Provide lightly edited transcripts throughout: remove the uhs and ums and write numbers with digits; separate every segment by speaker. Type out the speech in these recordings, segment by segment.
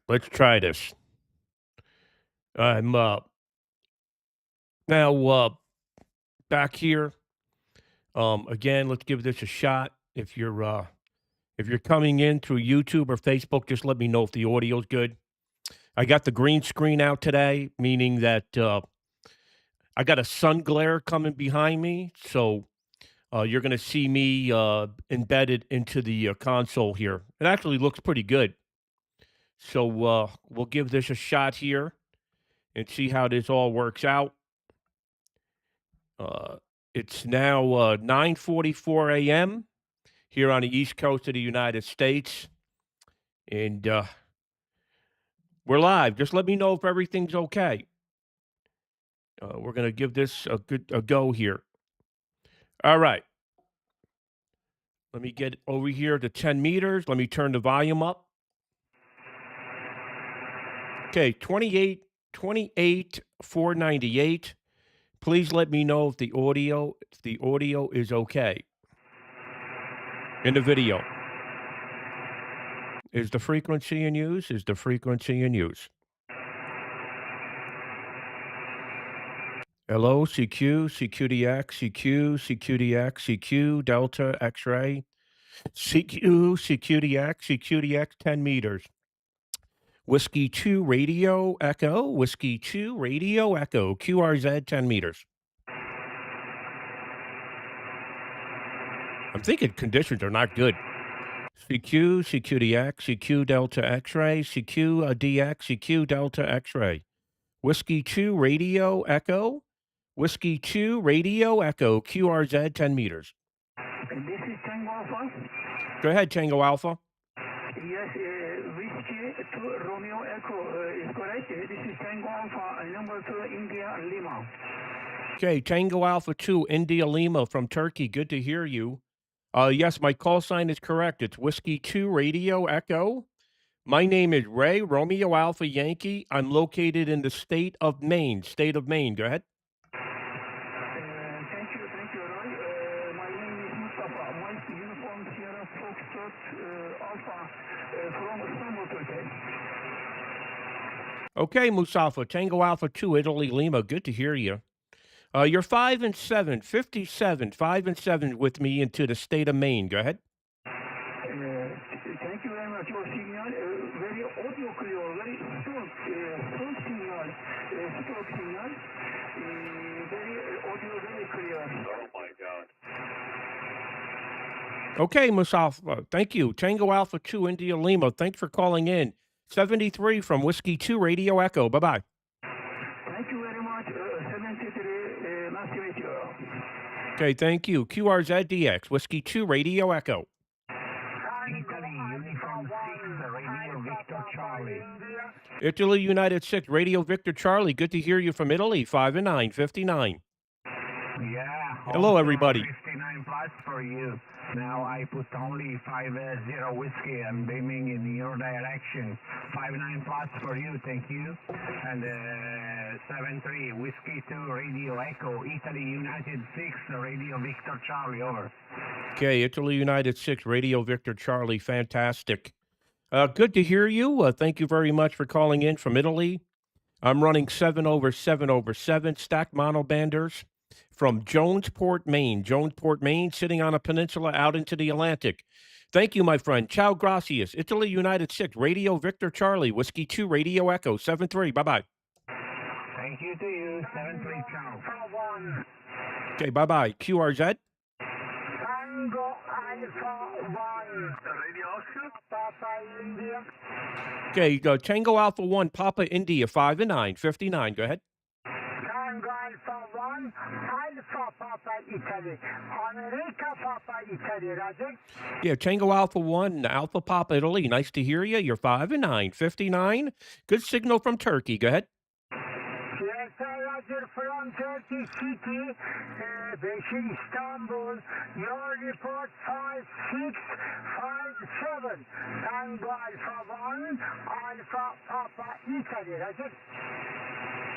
Speaker 1: let's try this. I'm now back here. Again, let's give this a shot. If you're coming in through YouTube or Facebook, just let me know if the audio's good. I got the green screen out today, meaning that I got a sun glare coming behind me, so you're going to see me embedded into the console here. It actually looks pretty good. So we'll give this a shot here and see how this all works out. It's now 9:44 a.m. here on the East Coast of the United States, and we're live. Just let me know if everything's okay. We're going to give this a go here. All right. Let me get over here to 10 meters. Let me turn the volume up. Okay, 28,498. Please let me know if the audio is okay. In the video. Is the frequency in use? Is the frequency in use? Hello, CQ, CQDX, CQ, CQDX, CQ, Delta, X-ray, CQ, CQDX, CQDX, 10 meters. Whiskey 2, radio, echo, Whiskey 2, radio, echo, QRZ, 10 meters. I'm thinking conditions are not good. CQ, CQDX, CQ, Delta, X-ray, CQ, DX, CQ, Delta, X-ray. Whiskey 2, radio, echo, Whiskey 2, radio, echo, QRZ, 10 meters.
Speaker 2: This is Tango Alpha.
Speaker 1: Go ahead, Tango Alpha.
Speaker 2: Yes, Whiskey 2 Romeo Echo is correct. This is Tango Alpha, number 2 India Lima.
Speaker 1: Okay, Tango Alpha 2, India Lima from Turkey. Good to hear you. Yes, my call sign is correct. It's Whiskey 2 Radio Echo. My name is Ray, Romeo Alpha Yankee. I'm located in the state of Maine. State of Maine. Go ahead.
Speaker 2: Thank you, Roy. My name is Mustafa. Mike Uniform Sierra Foxtrot Alpha from Istanbul, Turkey.
Speaker 1: Okay, Mustafa. Tango Alpha 2, Italy Lima. Good to hear you. You're 5 and 7, 57, 5 and 7 with me into the state of Maine. Go ahead.
Speaker 2: Thank you very much. Your signal, very audio clear, very strong signal, strong signal, very audio, very clear. Oh my God.
Speaker 1: Okay, Mustafa. Thank you. Tango Alpha 2, India Lima. Thanks for calling in. 73 from Whiskey 2, Radio Echo. Bye-bye.
Speaker 2: Thank you very much. 73, nice to meet you.
Speaker 1: Okay, thank you. QRZDX, Whiskey 2, Radio Echo.
Speaker 2: Italy, Uniform 6, Radio Victor Charlie.
Speaker 1: Italy, United 6, Radio Victor Charlie. Good to hear you from Italy, 5 and 9, 59.
Speaker 2: Yeah.
Speaker 1: Hello, everybody.
Speaker 2: 59 plus for you. Now I put only 50 whiskey. I'm beaming in your direction. 59 plus for you, thank you. And 73 whiskey 2 Radio Echo, Italy United 6 Radio Victor Charlie, over.
Speaker 1: Okay, Italy United 6 Radio Victor Charlie, fantastic. Good to hear you. Thank you very much for calling in from Italy. I'm running 7/7/7 stacked monobanders from Jonesport, Maine. Jonesport, Maine, sitting on a peninsula out into the Atlantic. Thank you, my friend. Ciao, gracias. Italy United 6 Radio Victor Charlie, Whiskey 2 Radio Echo, 73. Bye-bye.
Speaker 2: Thank you to you. 73, ciao.
Speaker 1: Okay, bye-bye. QRZ.
Speaker 2: Tango Alpha 1. Radio Oscar, Papa India.
Speaker 1: Okay, Tango Alpha 1, Papa India, 5 and 9, 59. Go ahead.
Speaker 2: Tango Alpha 1, Alpha Papa Italy. America Papa Italy, Roger.
Speaker 1: Yeah, Tango Alpha 1, Alpha Papa Italy. Nice to hear you. You're 5 and 9, 59. Good signal from Turkey. Go ahead.
Speaker 2: Yes, Roger, from Turkey City, Beşir Istanbul. Your report 5657. Tango Alpha 1, Alpha Papa Italy, Roger.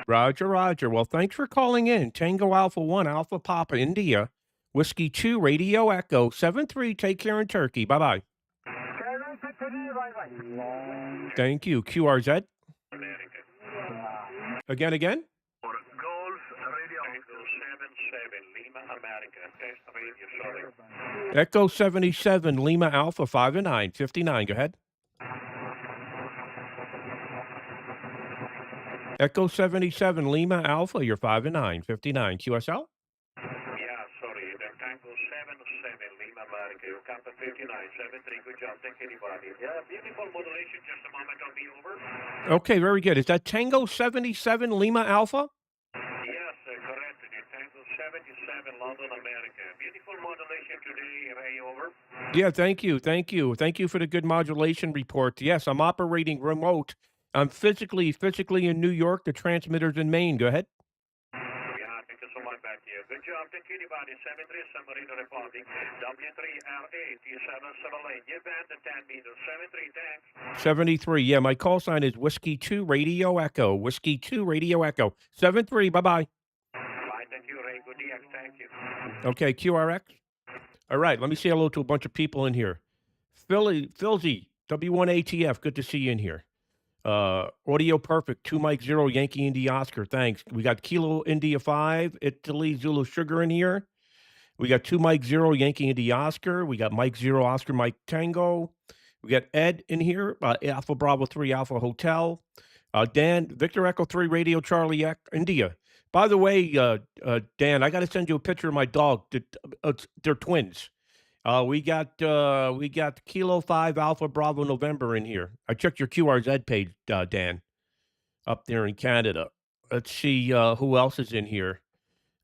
Speaker 1: Roger, Roger. Well, thanks for calling in. Tango Alpha 1, Alpha Papa India, Whiskey 2, Radio Echo, 73. Take care in Turkey. Bye-bye.
Speaker 2: 73,
Speaker 1: Thank you. QRZ. Again.
Speaker 2: For Golf Radio. Echo 77 Lima America. Test radio, sorry.
Speaker 1: Echo 77 Lima Alpha 5 and 9 59. Go ahead. Echo 77 Lima Alpha. You're 5 and 9 59. QSL.
Speaker 2: Yeah, sorry. The Tango 77 Lima America. You come to 59 73. Good job. Thank you, anybody. Yeah, beautiful modulation. Just a moment. I'll be over.
Speaker 1: Okay, very good. Is that Tango 77 Lima Alpha?
Speaker 2: Yes, correct. The Tango 77 London, America. Beautiful modulation today. Ray, over.
Speaker 1: Yeah, thank you. Thank you for the good modulation report. Yes, I'm operating remote. I'm physically in New York. The transmitter's in Maine. Go ahead.
Speaker 2: Yeah, thank you so much back here. Good job. Thank you, anybody. 73 Submarino reporting. W3RE T778. Give band to 10 meters. 73, thanks.
Speaker 1: 73. Yeah, my call sign is Whiskey 2 Radio Echo. Whiskey 2 Radio Echo. 73. Bye-bye.
Speaker 2: Bye, thank you, Ray. Good DX. Thank you.
Speaker 1: Okay, QRX. All right, let me say hello to a bunch of people in here. Philzy, W1ATF, good to see you in here. Audio perfect, 2 Mike 0, Yankee India Oscar, thanks. We got Kilo India 5, Italy Zulu Sugar in here. We got 2 Mike 0, Yankee India Oscar. We got Mike 0, Oscar Mike Tango. We got Ed in here, Alpha Bravo 3, Alpha Hotel. Dan, Victor Echo 3, Radio Charlie India. By the way, Dan, I got to send you a picture of my dog. They're twins. We got Kilo 5 Alpha Bravo November in here. I checked your QRZ page, Dan, up there in Canada. Let's see who else is in here.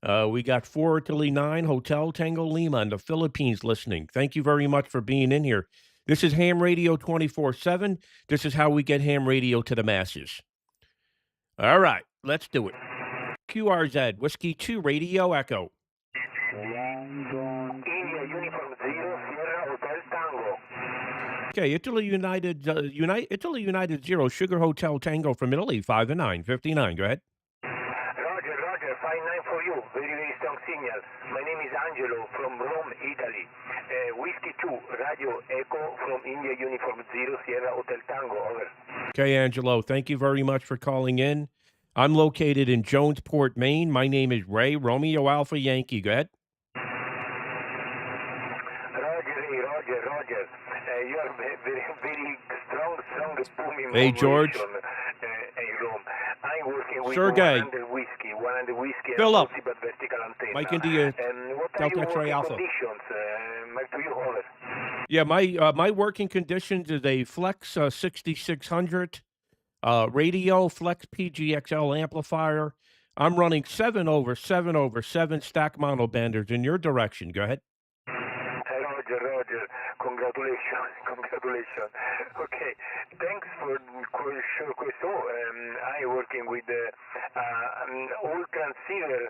Speaker 1: We got 4 Italy 9 Hotel Tango Lima in the Philippines listening. Thank you very much for being in here. This is Ham Radio 24/7. This is how we get ham radio to the masses. All right, let's do it. QRZ, Whiskey 2 Radio Echo.
Speaker 2: India Uniform 0 Sierra Hotel Tango.
Speaker 1: Okay, Italy United 0 Sugar Hotel Tango from Italy 5 and 9 59. Go ahead.
Speaker 2: Roger, 59 for you. Very strong signal. My name is Angelo from Rome, Italy. Whiskey 2 Radio Echo from India Uniform 0 Sierra Hotel Tango. Over.
Speaker 1: Okay, Angelo, thank you very much for calling in. I'm located in Jonesport, Maine. My name is Ray Romeo Alpha Yankee. Go ahead.
Speaker 2: Roger. You are very strong booming.
Speaker 1: Hey, George.
Speaker 2: In Rome. I'm working with
Speaker 1: Sergey.
Speaker 2: 100 whiskey
Speaker 1: Fill up.
Speaker 2: vertical antenna.
Speaker 1: Mike India,
Speaker 2: what are
Speaker 1: Delta
Speaker 2: your
Speaker 1: X-ray
Speaker 2: working
Speaker 1: Alpha.
Speaker 2: conditions? Mike, to you, over.
Speaker 1: Yeah, my working conditions is a Flex 6600 radio, Flex PGXL amplifier. I'm running 7 over 7 stack mono benders in your direction. Go ahead.
Speaker 2: Roger. Congratulations. Okay, thanks for questo. I'm working with old transceiver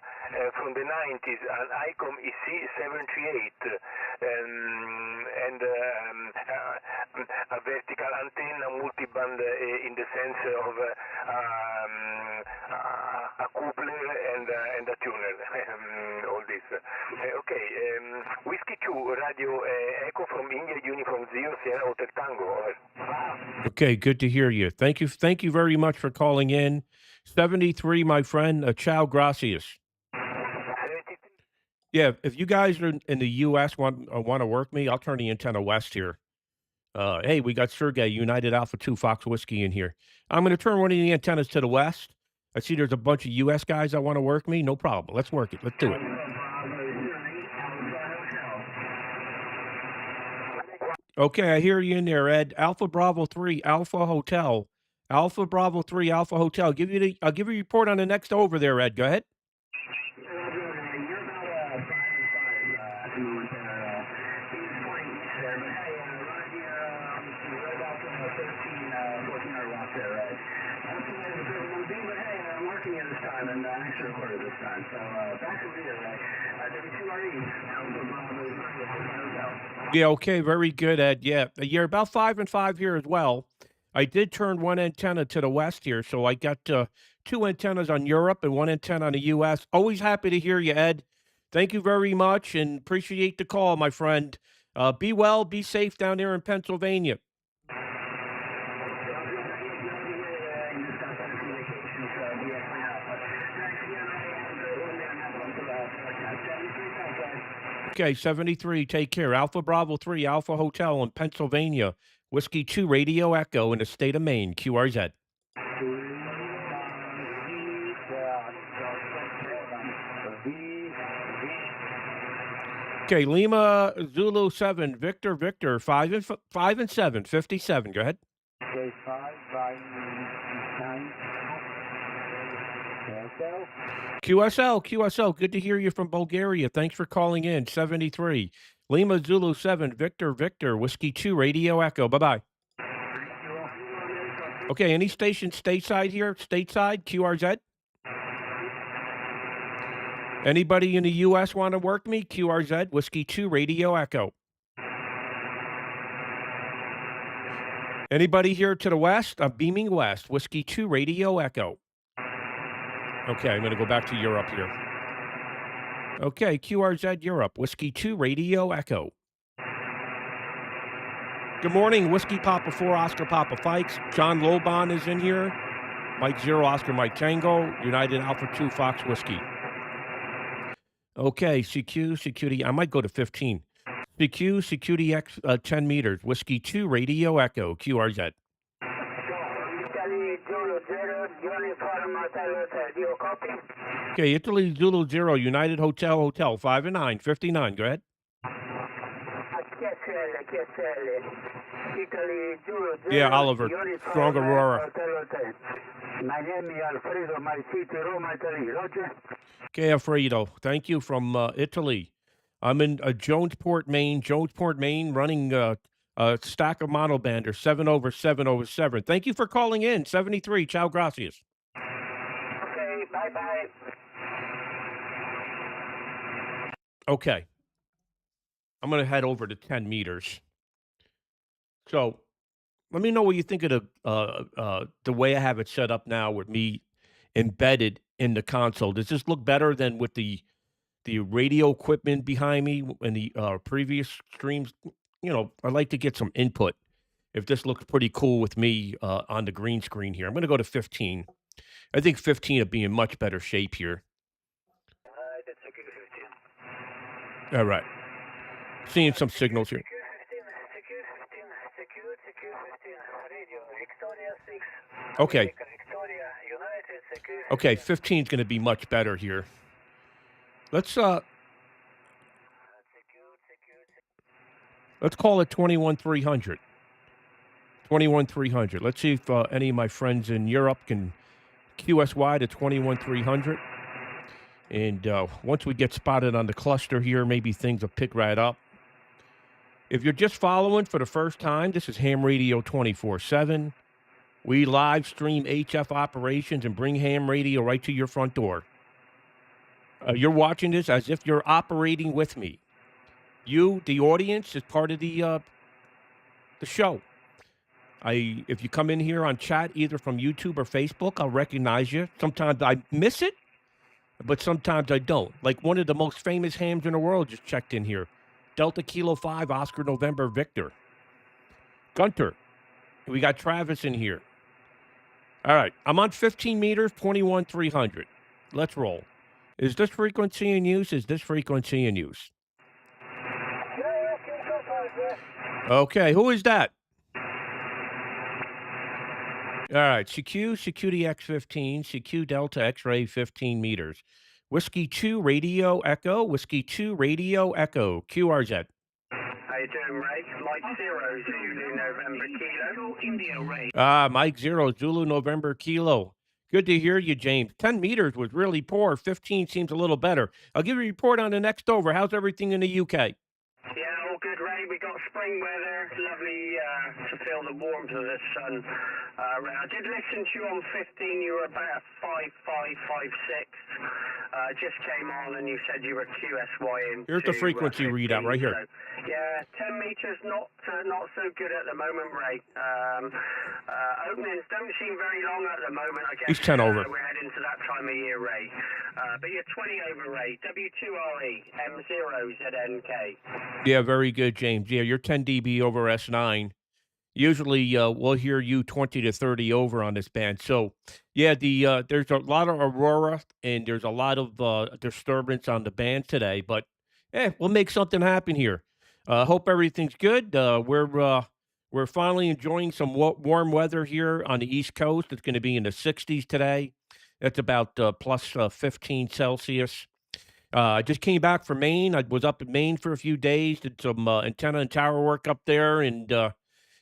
Speaker 2: from the 90s, an ICOM EC738, and a vertical antenna, multiband in the sense of a coupler and a tuner, all this. Okay, Whiskey 2 Radio Echo from India Uniform 0 Sierra Hotel Tango. Over.
Speaker 1: Okay, good to hear you. Thank you very much for calling in. 73, my friend. Ciao, gracias.
Speaker 2: 73.
Speaker 1: Yeah, if you guys are in the U.S. want to work me, I'll turn the antenna west here. Hey, we got Sergey, United Alpha 2 Fox Whiskey in here. I'm going to turn one of the antennas to the west. I see there's a bunch of U.S. guys that want to work me. No problem. Let's work it. Let's do it. Okay, I hear you in there, Ed. Alpha Bravo 3 Alpha Hotel. Alpha Bravo 3 Alpha Hotel. I'll give you a report on the next over there, Ed. Go ahead. Yeah, okay, very good, Ed. Yeah, you're about 5 and 5 here as well. I did turn one antenna to the west here, so I got 2 antennas on Europe and 1 antenna on the U.S. Always happy to hear you, Ed. Thank you very much and appreciate the call, my friend. Be well, be safe down there in Pennsylvania. Okay, 73, take care. Alpha Bravo 3, Alpha Hotel in Pennsylvania. Whiskey 2, Radio Echo in the state of Maine, QRZ. Okay, Lima Zulu 7, Victor Victor 5 and 7, 57. Go ahead.
Speaker 2: Okay, 5, 9,
Speaker 1: QSL, good to hear you from Bulgaria. Thanks for calling in. 73. Lima Zulu 7, Victor Victor, Whiskey 2, Radio Echo. Bye-bye. Okay, any station stateside here? Stateside, QRZ? Anybody in the U.S. want to work me? QRZ, Whiskey 2, Radio Echo. Anybody here to the west? I'm beaming west. Whiskey 2, Radio Echo. Okay, I'm going to go back to Europe here. Okay, QRZ Europe. Whiskey 2, Radio Echo. Good morning. Whiskey Papa 4, Oscar Papa Fikes. John Lobon is in here. Mike 0, Oscar Mike Tango. United Alpha 2, Fox Whiskey. Okay, CQ, I might go to 15. CQ, CQDX 10 meters. Whiskey 2, Radio Echo, QRZ. Okay, Italy Zulu 0, United Hotel, 5 and 9, 59. Go ahead. Yeah, Oliver, Strong Aurora.
Speaker 2: My name is Alfredo, my city, Roma, Italy. Roger.
Speaker 1: Okay, Alfredo, thank you from Italy. I'm in Jonesport, Maine, running a stack of model bander, 7/7/7. Thank you for calling in, 73. Ciao, gracias.
Speaker 2: Okay, bye-bye.
Speaker 1: Okay. I'm going to head over to 10 meters. So let me know what you think of the way I have it set up now with me embedded in the console. Does this look better than with the radio equipment behind me in the previous streams? You know, I'd like to get some input. If this looks pretty cool with me on the green screen here, I'm going to go to 15. I think 15 would be in much better shape here. All right. Seeing some signals here. Okay. Okay, 15 is going to be much better here. Let's call it 21,300. 21,300. Let's see if any of my friends in Europe can QSY to 21,300. And once we get spotted on the cluster here, maybe things will pick right up. If you're just following for the first time, this is Ham Radio 24/7. We live stream HF operations and bring ham radio right to your front door. You're watching this as if you're operating with me. You, the audience, is part of the show. If you come in here on chat, either from YouTube or Facebook, I'll recognize you. Sometimes I miss it, but sometimes I don't. Like one of the most famous hams in the world just checked in here. Delta Kilo 5, Oscar November Victor. Gunter. We got Travis in here. All right. I'm on 15 meters, 21,300. Let's roll. Is this frequency in use? Okay. Who is that? All right. CQ, CQDX 15, CQ Delta X-ray 15 meters. Whiskey 2, Radio Echo. Whiskey 2, Radio Echo. QRZ.
Speaker 2: How you doing, Ray? Mike 0, Zulu November Kilo. India, Ray.
Speaker 1: Mike 0, Zulu November Kilo. Good to hear you, James. 10 meters was really poor. 15 seems a little better. I'll give you a report on the next over. How's everything in the UK?
Speaker 2: Yeah, all good, Ray. We got spring weather. Lovely to feel the warmth of the sun. Ray, I did listen to you on 15. You were about 5.556. Just came on and you said you were QSYing.
Speaker 1: Here's the frequency readout right here.
Speaker 2: Yeah, 10 meters not so good at the moment, Ray. Openings don't seem very long at the moment. I guess
Speaker 1: he's 10 over.
Speaker 2: We're heading to that time of year, Ray. But you're 20 over, Ray. W2RE, M0ZNK.
Speaker 1: Yeah, very good, James. Yeah, you're 10 dB over S9. Usually we'll hear you 20 to 30 over on this band. So, yeah, there's a lot of aurora and there's a lot of disturbance on the band today. But we'll make something happen here. Hope everything's good. We're finally enjoying some warm weather here on the East Coast. It's going to be in the 60s today. That's about plus 15 Celsius. I just came back from Maine. I was up in Maine for a few days, did some antenna and tower work up there, and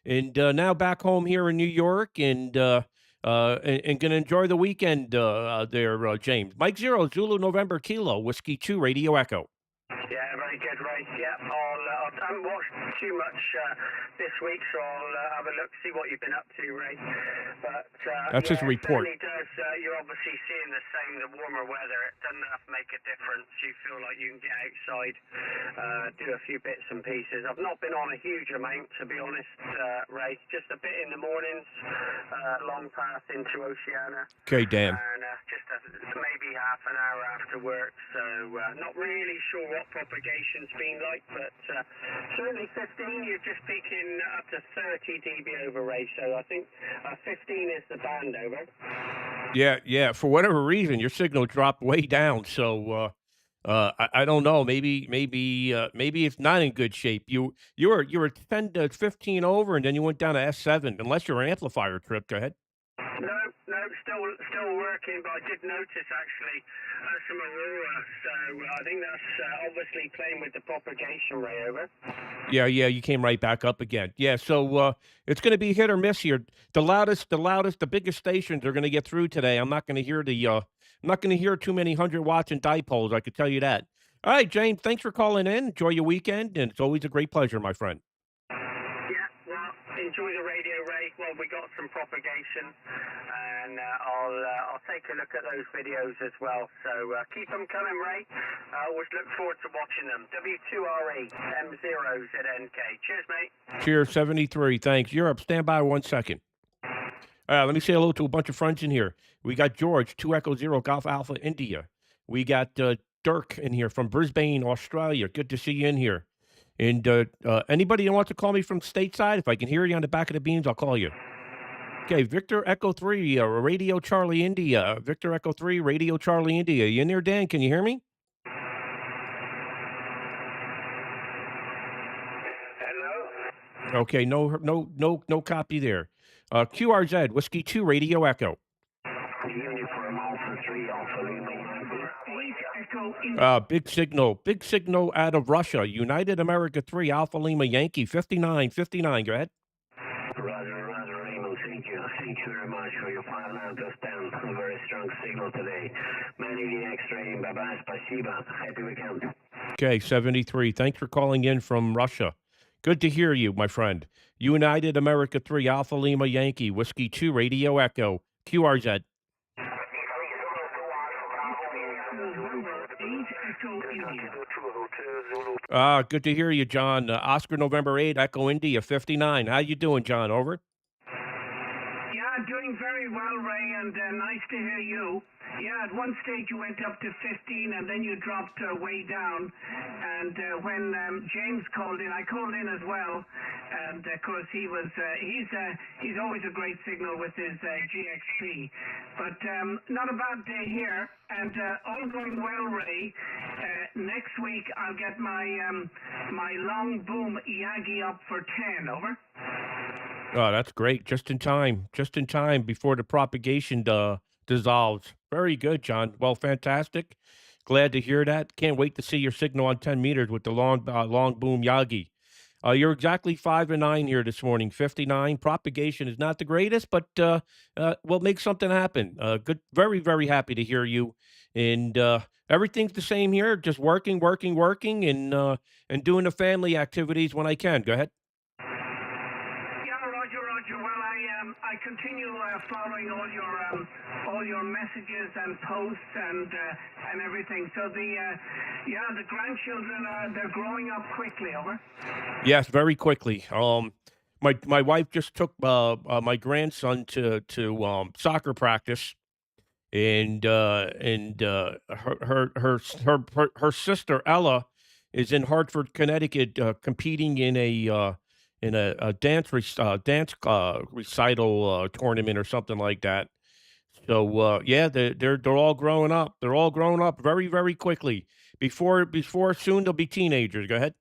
Speaker 1: now back home here in New York, and gonna enjoy the weekend there, James. Mike Zero Zulu November Kilo Whiskey 2 Radio Echo.
Speaker 2: Yeah, very good, Ray. Yeah, I haven't watched too much this week, so I'll have a look, see what you've been up to, Ray. But
Speaker 1: That's his
Speaker 2: yeah, it
Speaker 1: report.
Speaker 2: certainly does. You're obviously seeing the warmer weather. It doesn't have to make a difference. You feel like you can get outside, do a few bits and pieces. I've not been on a huge amount, to be honest, Ray. Just a bit in the mornings, long path into Oceana.
Speaker 1: Okay, Dan.
Speaker 2: And maybe half an hour after work, so not really sure what propagation's been like, but certainly 15, you're just peaking up to 30 dB over, Ray, so I think 15 is the band over.
Speaker 1: Yeah. For whatever reason, your signal dropped way down. So I don't know. Maybe it's not in good shape. You were 10 to 15 over, and then you went down to S7. Unless your amplifier tripped. Go ahead.
Speaker 2: No, still working, but I did notice actually some aurora, so I think that's obviously playing with the propagation, Ray, over.
Speaker 1: Yeah, you came right back up again. Yeah, so it's going to be hit or miss here. The biggest stations are going to get through today. I'm not going to hear I'm not going to hear too many 100 watts and dipoles. I could tell you that. All right, James, thanks for calling in. Enjoy your weekend, and it's always a great pleasure, my friend.
Speaker 2: Yeah, well, enjoy the radio, Ray. Well, we got some propagation, and I'll take a look at those videos as well. So keep them coming, Ray. I always look forward to watching them. W2RE M0ZNK. Cheers, mate.
Speaker 1: Cheers, 73. Thanks. Europe, stand by 1 second. Let me say hello to a bunch of friends in here. We got George, 2 Echo 0 Golf Alpha, India. We got Dirk in here from Brisbane, Australia. Good to see you in here. And anybody that wants to call me from stateside, if I can hear you on the back of the beams, I'll call you. Okay, Victor Echo 3, Radio Charlie India. Victor Echo 3, Radio Charlie India. You in there, Dan? Can you hear me?
Speaker 2: Hello?
Speaker 1: Okay, no copy there. QRZ, Whiskey 2, Radio Echo.
Speaker 2: Uniform Alpha 3, Alpha Lima.
Speaker 1: Big signal out of Russia. United America 3, Alpha Lima Yankee, 59. Go ahead.
Speaker 2: Roger, Raymond, thank you. Thank you very much for your 5 lamp plus 10. A very strong signal today. Many the extra, bye-bye, spasiba. Happy weekend.
Speaker 1: Okay, 73. Thanks for calling in from Russia. Good to hear you, my friend. United America 3, Alpha Lima Yankee, Whiskey 2, Radio Echo, QRZ. Good to hear you, John. Oscar November 8, Echo India, 59. How you doing, John? Over?
Speaker 2: Yeah, doing very well, Ray, and nice to hear you. Yeah, at one stage you went up to 15, and then you dropped way down. And when James called in, I called in as well. And of course, he's always a great signal with his GXP. But not a bad day here, and all going well, Ray. Next week I'll get my long boom Yagi up for 10. Over.
Speaker 1: Oh, that's great. Just in time before the propagation dissolves. Very good, John. Well, fantastic. Glad to hear that. Can't wait to see your signal on 10 meters with the long boom Yagi. You're exactly 5 and 9 here this morning, 59. Propagation is not the greatest, but we'll make something happen. Good, very, very happy to hear you. And everything's the same here, just working, and doing the family activities when I can. Go ahead. Roger.
Speaker 2: Well, I continue following all your messages and posts and everything. So the grandchildren they're growing up quickly. Over.
Speaker 1: Yes, very quickly. My wife just took my grandson to soccer practice, and her sister Ella is in Hartford, Connecticut, competing in a dance recital tournament or something like that. So yeah, they're all growing up. They're all growing up very, very quickly. Before soon they'll be teenagers. Go ahead.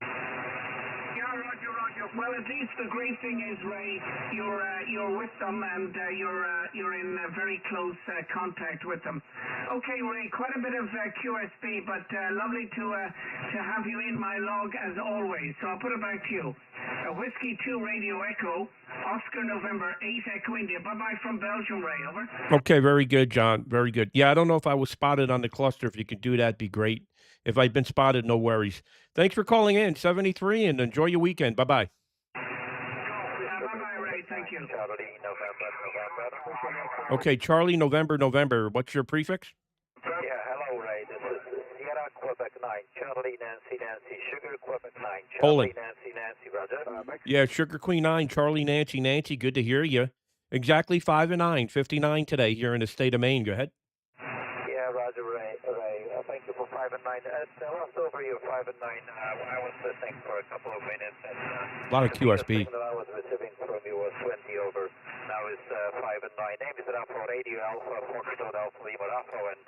Speaker 2: Yeah, Roger, Roger. Well, at least the great thing is, Ray, you're with them and you're in very close contact with them. Okay, Ray, quite a bit of QSP, but lovely to have you in my log as always. So I'll put it back to you. Whiskey 2 Radio Echo, Oscar November 8 Echo India. Bye-bye from Belgium, Ray. Over.
Speaker 1: Okay, very good, John. Very good. Yeah, I don't know if I was spotted on the cluster. If you could do that, be great. If I've been spotted, no worries. Thanks for calling in, 73, and enjoy your weekend. Bye-bye.
Speaker 2: Bye-bye, Ray. Thank you.
Speaker 1: Okay, Charlie, November. What's your prefix?
Speaker 3: Yeah, hello, Ray. This is Sierra, Quebec 9, Charlie, Nancy, Sugar, Quebec 9,
Speaker 1: Poland.
Speaker 3: Charlie, Nancy, Roger.
Speaker 1: Yeah, Sugar Queen 9, Charlie, Nancy. Good to hear you. Exactly 5 and 9, 59 today here in the state of Maine. Go ahead.
Speaker 3: Yeah, Roger, Ray. Thank you for 5 and 9. Lost over your 5 and 9. I was listening for a couple of minutes. And,
Speaker 1: A lot of QSB.
Speaker 3: the that I was receiving from you was 20 over. Now it's 5 and 9. Name is Rafa Radio Alpha, Foxtrot Alpha Lima Rafa, and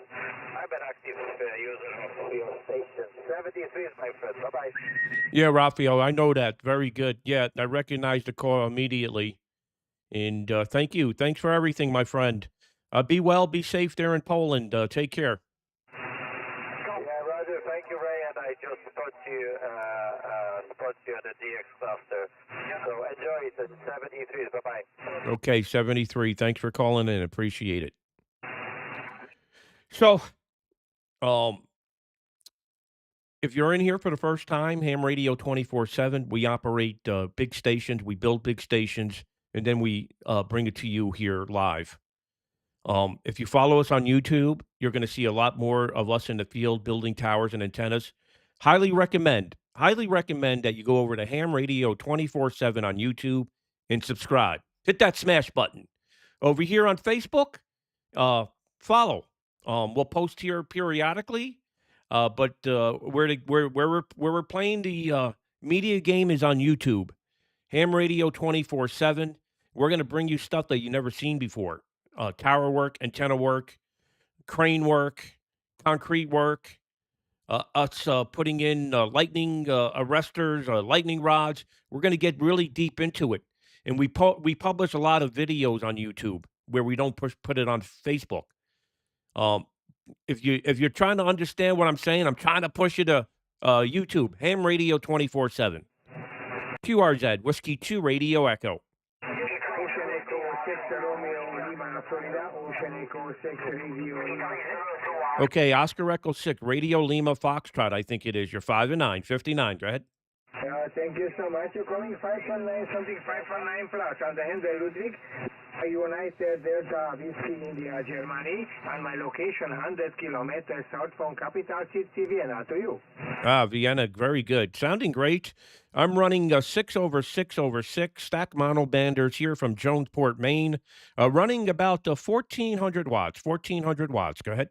Speaker 3: I'm an active user of your station. 73 is my friend. Bye-bye.
Speaker 1: Yeah, Raphael, I know that. Very good. Yeah, I recognize the call immediately. And thank you. Thanks for everything, my friend. Be well, be safe there in Poland. Take care.
Speaker 3: Yeah, Roger. Thank you, Ray. And I just spot you on the DX cluster. So enjoy it at 73. Bye-bye.
Speaker 1: Okay, 73. Thanks for calling in. Appreciate it. So, if you're in here for the first time, Ham Radio 24/7, we operate big stations. We build big stations, and then we bring it to you here live. If you follow us on YouTube, you're going to see a lot more of us in the field building towers and antennas. Highly recommend that you go over to Ham Radio 24/7 on YouTube and subscribe. Hit that smash button. Over here on Facebook, follow. We'll post here periodically, but where we're playing the media game is on YouTube. Ham Radio 24/7. We're going to bring you stuff that you've never seen before. Tower work, antenna work, crane work, concrete work, us putting in lightning arresters, lightning rods. We're going to get really deep into it. And we publish a lot of videos on YouTube where we don't put it on Facebook. If you're trying to understand what I'm saying, I'm trying to push you to YouTube, Ham Radio 24/7. QRZ, Whiskey 2 Radio Echo.
Speaker 2: Ocean Echo 6 Romeo Lima, Florida. Ocean Echo 6 Radio Lima.
Speaker 1: Okay, Oscar Echo 6, Radio Lima Foxtrot, I think it is. You're 5 and 9, 59. Go ahead.
Speaker 2: Thank you so much. You're calling 519 something 519 plus on the Händel Ludwig. United Delta Whiskey India Germany, and my location 100 kilometers south from capital city Vienna. To you.
Speaker 1: Vienna, very good. Sounding great. I'm running 6/6/6 stack monobanders here from Jonesport, Maine, running about 1,400 watts. 1,400 watts. Go ahead.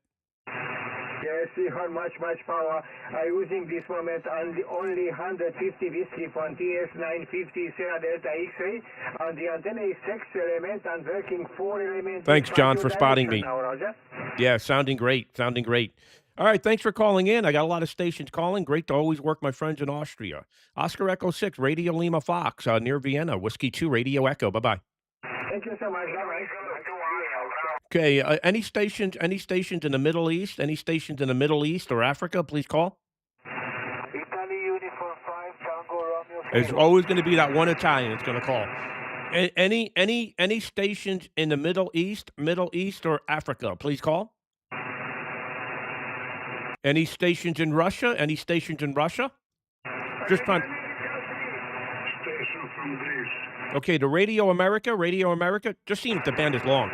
Speaker 2: Yes, see how much power are using this moment, and only 150 whiskey from TS950 Sierra Delta X-ray, and the antenna is 6 element and working 4 element.
Speaker 1: Thanks, John, for spotting me.
Speaker 2: Now, Roger.
Speaker 1: Yeah, sounding great. All right, thanks for calling in. I got a lot of stations calling. Great to always work my friends in Austria. Oscar Echo 6, Radio Lima Fox, near Vienna. Whiskey 2, Radio Echo. Bye-bye.
Speaker 2: Thank you so much. Bye-bye.
Speaker 1: Okay, any stations in the Middle East? Any stations in the Middle East or Africa, please call.
Speaker 3: Italy Uniform 5, Tango Romeo.
Speaker 1: There's always going to be that one Italian that's going to call. Any stations in the Middle East or Africa, please call. Any stations in Russia? Just trying.
Speaker 2: Station from Greece.
Speaker 1: Okay, the Radio America. Just seeing if the band is long.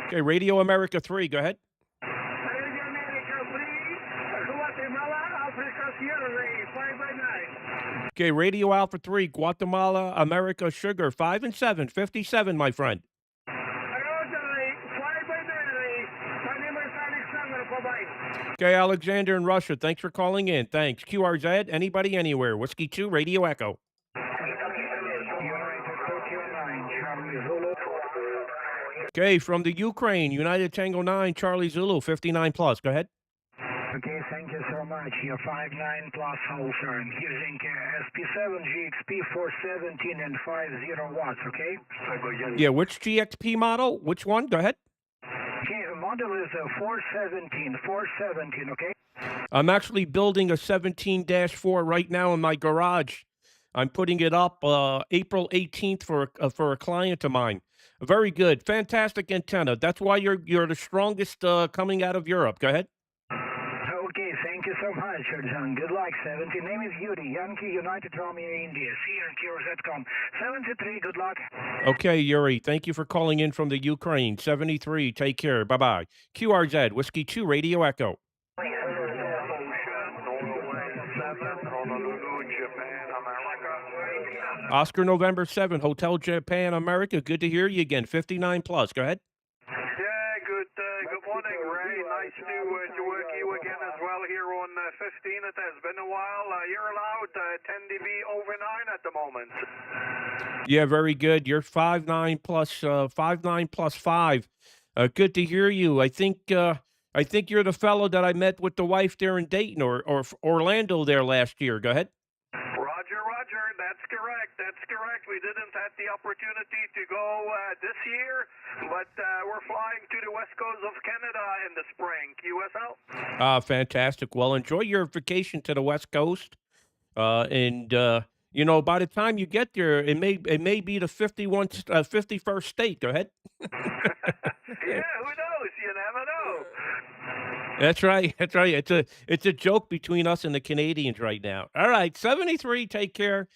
Speaker 1: Okay, Radio America 3. Go ahead.
Speaker 2: Radio America 3, Guatemala, Africa, Sierra Leone, 5 by 9.
Speaker 1: Okay, Radio Alpha 3, Guatemala, America, Sugar, 5 and 7, 57, my friend. Okay, Alexander in Russia, thanks for calling in. Thanks. QRZ, anybody, anywhere. Whiskey 2, Radio Echo. Okay, from the Ukraine, United Tango 9, Charlie Zulu, 59 plus. Go ahead.
Speaker 2: Okay, thank you so much. Your 59 plus hold turn using SP7 GXP 417 and 50 watts, okay?
Speaker 1: Yeah, which GXP model? Which one? Go ahead.
Speaker 2: Okay, the model is 417, okay?
Speaker 1: I'm actually building a 17-4 right now in my garage. I'm putting it up April 18th for a client of mine. Very good, fantastic antenna. That's why you're the strongest coming out of Europe. Go ahead.
Speaker 2: Okay, thank you so much, John. Good luck, 70. Name is Yuri, Yankee United Romeo India. See you on QRZ.com. 73, good luck.
Speaker 1: Okay, Yuri, thank you for calling in from the Ukraine. 73, take care. Bye-bye. QRZ, Whiskey 2, Radio Echo. Oscar November 7, Hotel Japan America. Good to hear you again. 59 plus. Go ahead.
Speaker 4: Yeah, good morning, Ray. Nice to work you again as well here on 15. It has been a while. You're allowed 10 dB over 9 at the moment.
Speaker 1: Yeah, very good. You're 5'9 plus 5'9 plus 5. Good to hear you. I think you're the fellow that I met with the wife there in Dayton or Orlando there last year. Go ahead.
Speaker 4: Roger, that's correct. We didn't have the opportunity to go this year, but we're flying to the west coast of Canada in the spring. QSL?
Speaker 1: Fantastic. Well, enjoy your vacation to the west coast. And by the time you get there, it may be the 51st state. Go ahead.
Speaker 4: Yeah, who knows? You never know.
Speaker 1: That's right. It's a joke between us and the Canadians right now. All right, 73. Take care.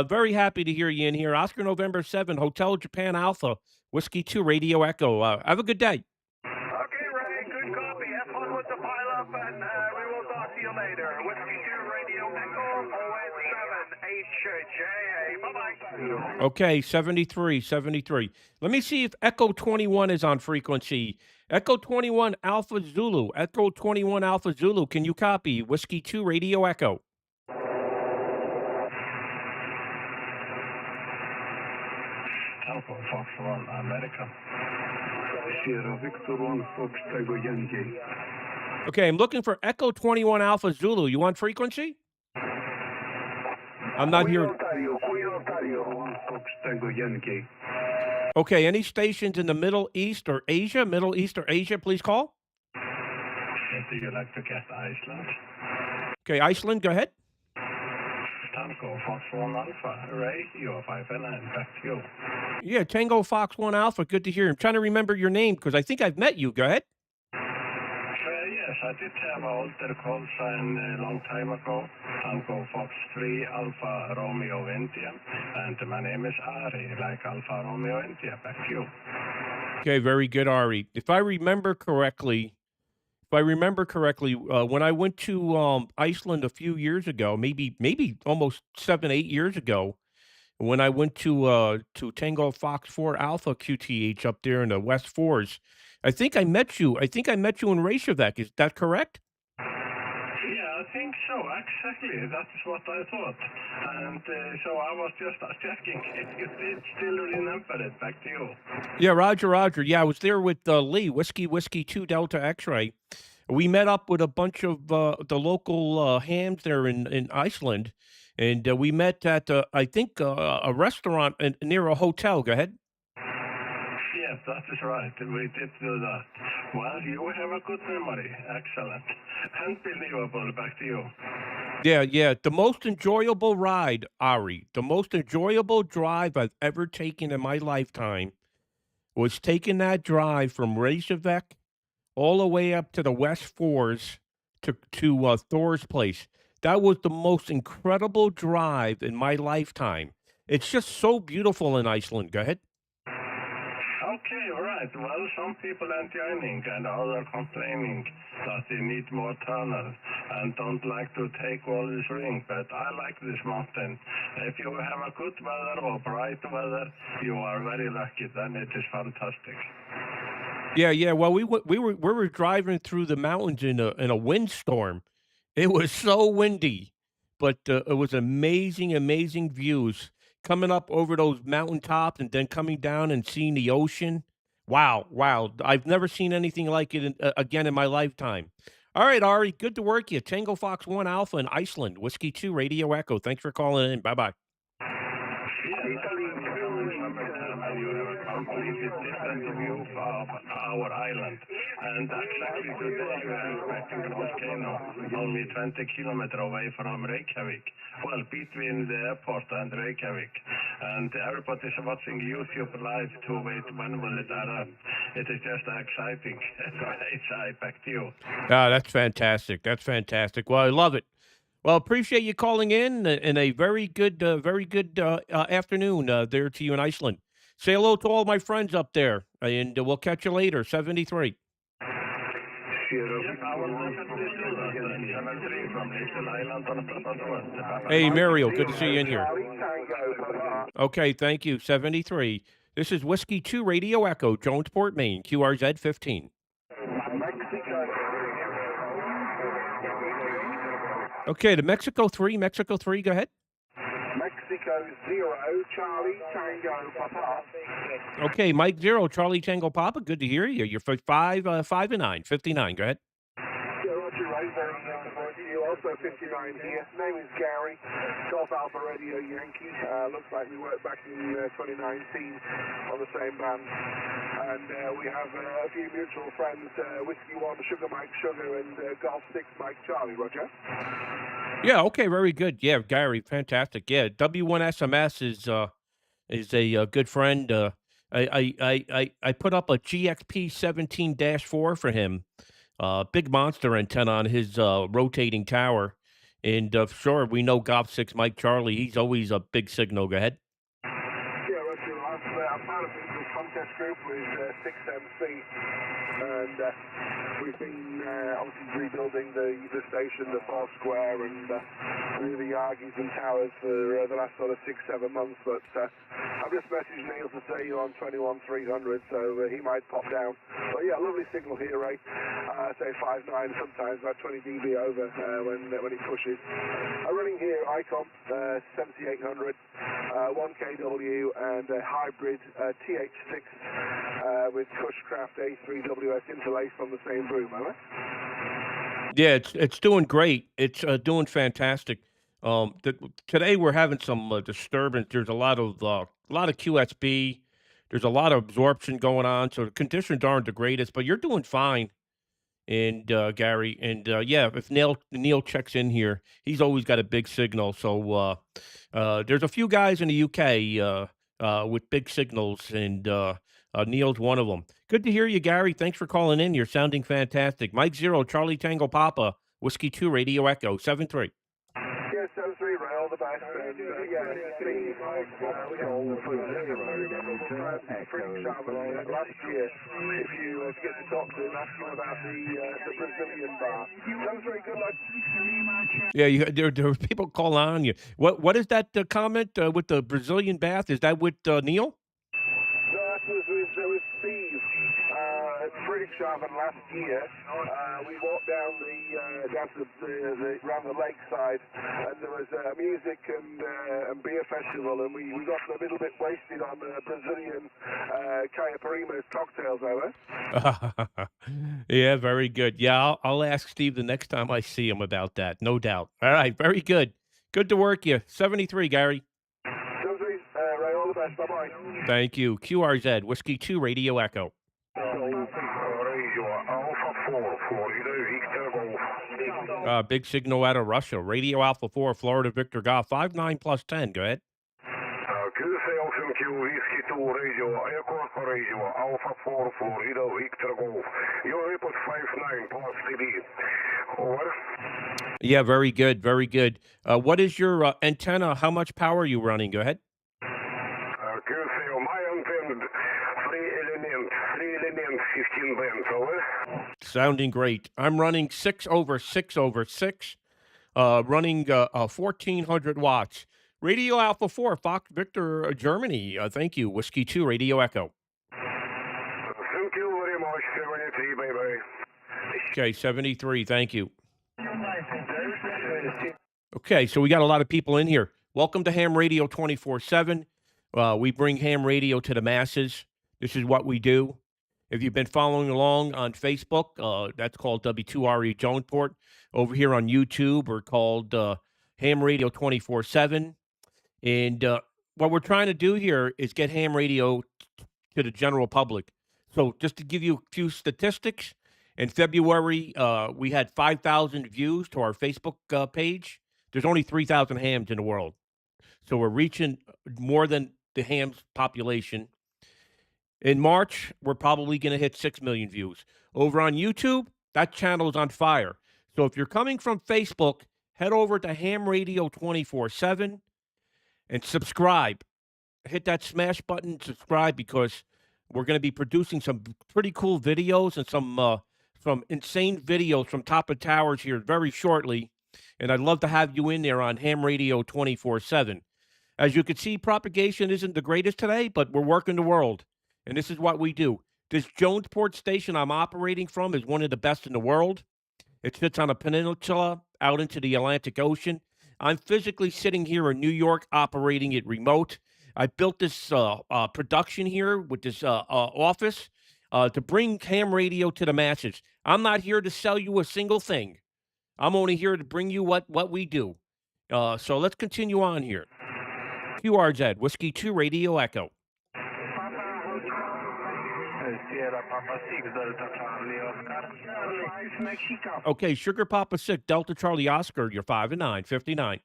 Speaker 1: Very happy to hear you in here. Oscar November 7, Hotel Japan Alpha, Whiskey 2, Radio Echo. Have a good day.
Speaker 4: Okay, Ray. Good copy. Have fun with the pileup, and we will talk to you later. Whiskey 2, Radio Echo, ON7HJA. Bye-bye.
Speaker 1: Okay, 73. Let me see if Echo 21 is on frequency. Echo 21 Alpha Zulu. Echo 21 Alpha Zulu. Can you copy? Whiskey 2, Radio Echo.
Speaker 2: Alpha Fox 1 America. Sierra Victor 1 Fox Tango Yankee.
Speaker 1: Okay, I'm looking for Echo 21 Alpha Zulu. You want frequency? I'm not hearing.
Speaker 2: Ontario 1 Fox Tango Yankee.
Speaker 1: Okay, any stations in the Middle East or Asia? Middle East or Asia, please call.
Speaker 2: Do you like to get Iceland?
Speaker 1: Okay, Iceland, go ahead.
Speaker 2: Tango Fox 1 Alpha. Ray, you are 5LN. Back to you.
Speaker 1: Yeah, Tango Fox 1 Alpha. Good to hear. I'm trying to remember your name because I think I've met you. Go ahead.
Speaker 2: Yes, I did have an older call sign a long time ago. Tango Fox 3 Alpha Romeo India. And my name is Ari, like Alpha Romeo India. Back to you.
Speaker 1: Okay, very good, Ari. If I remember correctly, when I went to Iceland a few years ago, maybe almost 7-8 years ago, when I went to Tango Fox 4 Alpha QTH up there in the West Fours, I think I met you. I think I met you in Reykjavik. Is that correct?
Speaker 2: Yeah, I think so. Exactly. That is what I thought. And so I was just checking if you did still remember it. Back to you.
Speaker 1: Yeah, Roger. Yeah, I was there with Lee, Whiskey 2 Delta X-Ray. We met up with a bunch of the local hams there in Iceland, and we met at, I think, a restaurant near a hotel. Go ahead.
Speaker 2: Yes, that is right. We did do that. Well, you have a good memory. Excellent. Unbelievable. Back to you.
Speaker 1: Yeah. The most enjoyable ride, Ari, the most enjoyable drive I've ever taken in my lifetime was taking that drive from Reykjavik all the way up to the West Fours to Thor's place. That was the most incredible drive in my lifetime. It's just so beautiful in Iceland. Go ahead.
Speaker 2: Okay, all right. Well, some people are joining and others complaining that they need more tunnel and don't like to take all this ring, but I like this mountain. If you have a good weather or bright weather, you are very lucky. Then it is fantastic.
Speaker 1: Yeah. Well, we were driving through the mountains in a windstorm. It was so windy, but it was amazing views coming up over those mountaintops and then coming down and seeing the ocean. Wow. I've never seen anything like it again in my lifetime. All right, Ari, good to work you. Tango Fox 1 Alpha in Iceland, Whiskey 2 Radio Echo. Thanks for calling in. Bye-bye.
Speaker 2: Italy 2, you have a completely different view of our island. And exactly today we are inspecting a volcano only 20 kilometers away from Reykjavik. Well, between the airport and Reykjavik. And everybody is watching YouTube live to wait when will it erupt. It is just exciting. It's back to you.
Speaker 1: Ah, that's fantastic. That's fantastic. Well, I love it. Well, appreciate you calling in and a very good afternoon there to you in Iceland. Say hello to all my friends up there, and we'll catch you later. 73. Hey, Mario, good to see you in here. Okay, thank you. 73. This is Whiskey 2 Radio Echo, Jonesport, Maine, QRZ 15. Okay, to Mexico 3, go ahead.
Speaker 5: Mexico 0, Charlie Tango Papa.
Speaker 1: Okay, Mike 0, Charlie Tango Papa. Good to hear you. You're 5 and 9, 59. Go ahead.
Speaker 5: Yeah, Roger Ray, very nice to you. Also 59 here. Name is Gary. Golf Alpha Radio Yankee. Looks like we worked back in 2019 on the same band. And we have a few mutual friends, Whiskey 1, Sugar Mike Sugar, and Golf 6 Mike Charlie, Roger.
Speaker 1: Yeah, okay, very good. Yeah, Gary, fantastic. Yeah, W1SMS is a good friend. I put up a GXP 17-4 for him. Big monster antenna on his rotating tower. And sure, we know Golf 6 Mike Charlie. He's always a big signal. Go ahead.
Speaker 5: Yeah, Roger. I'm part of the contest group with 6MC. And we've been obviously rebuilding the station, the Four Square, and really Yargies and towers for the last sort of 6-7 months. But I've just messaged Neil to say you're on 21-300, so he might pop down. But yeah, lovely signal here, Ray. Say 5.9, sometimes about 20 dB over when it pushes. Running here, ICOM 7800, 1 kW, and a hybrid TH6 with Cushcraft A3WS interlaced on the same broom, right?
Speaker 1: Yeah, it's doing great. It's doing fantastic. Today we're having some disturbance. There's a lot of QSB. There's a lot of absorption going on, so the conditions aren't the greatest. But you're doing fine, and Gary, and yeah, if Neil checks in here, he's always got a big signal. So there's a few guys in the UK with big signals, and Neil's one of them. Good to hear you, Gary. Thanks for calling in. You're sounding fantastic. Mike 0, Charlie Tango Papa, Whiskey 2 Radio Echo 73.
Speaker 5: Yeah, 73, Ray, all the best. And yeah, we all last year, if you get to talk to him, ask him about the Brazilian bar. That was very good luck.
Speaker 1: Yeah, there were people calling on you. What is that comment with the Brazilian bath? Is that with Neil?
Speaker 5: No, that was Steve at Friedrichshafen last year. We walked down around the lakeside, and there was music and beer festival, and we got a little bit wasted on Brazilian Caipirinha cocktails over.
Speaker 1: Yeah, very good. Yeah, I'll ask Steve the next time I see him about that, no doubt. All right, very good. Good to work you. 73, Gary.
Speaker 5: 73, Ray, all the best. Bye-bye.
Speaker 1: Thank you. QRZ, Whiskey 2 Radio Echo. Big signal out of Russia. Radio Alpha 4, Florida Victor Golf 59 plus 10. Go ahead.
Speaker 6: Radio Alpha 4, Florida Victor Golf. Your report 59 plus dB. Over.
Speaker 1: Yeah, very good, very good. What is your antenna? How much power are you running? Go ahead.
Speaker 6: My antenna, 3 element, 15 bands, over.
Speaker 1: Sounding great. I'm running 6/6/6, running 1400 watts. Radio Alpha 4, Fox Victor, Germany. Thank you. Whiskey 2, Radio Echo.
Speaker 6: Thank you very much. 73, bye-bye.
Speaker 1: Okay, 73. Thank you. Okay, so we got a lot of people in here. Welcome to Ham Radio 24/7. We bring ham radio to the masses. This is what we do. If you've been following along on Facebook, that's called W2RE Jonesport. Over here on YouTube, we're called Ham Radio 24/7. And what we're trying to do here is get ham radio to the general public. So just to give you a few statistics, in February, we had 5,000 views to our Facebook page. There's only 3,000 hams in the world. So we're reaching more than the hams population. In March, we're probably going to hit 6 million views. Over on YouTube, that channel is on fire. So if you're coming from Facebook, head over to Ham Radio 24/7 and subscribe. Hit that smash button, subscribe, because we're going to be producing some pretty cool videos and some insane videos from top of towers here very shortly. And I'd love to have you in there on Ham Radio 24/7. As you can see, propagation isn't the greatest today, but we're working the world. And this is what we do. This Jonesport station I'm operating from is one of the best in the world. It sits on a peninsula out into the Atlantic Ocean. I'm physically sitting here in New York operating it remote. I built this production here with this office to bring ham radio to the masses. I'm not here to sell you a single thing. I'm only here to bring you what we do. So let's continue on here. QRZ, Whiskey 2 Radio Echo.
Speaker 3: Sierra Papa 6, Delta Charlie Oscar.
Speaker 2: Mexico.
Speaker 1: Okay, Sugar Papa 6, Delta Charlie Oscar, you're 5 and 9, 59.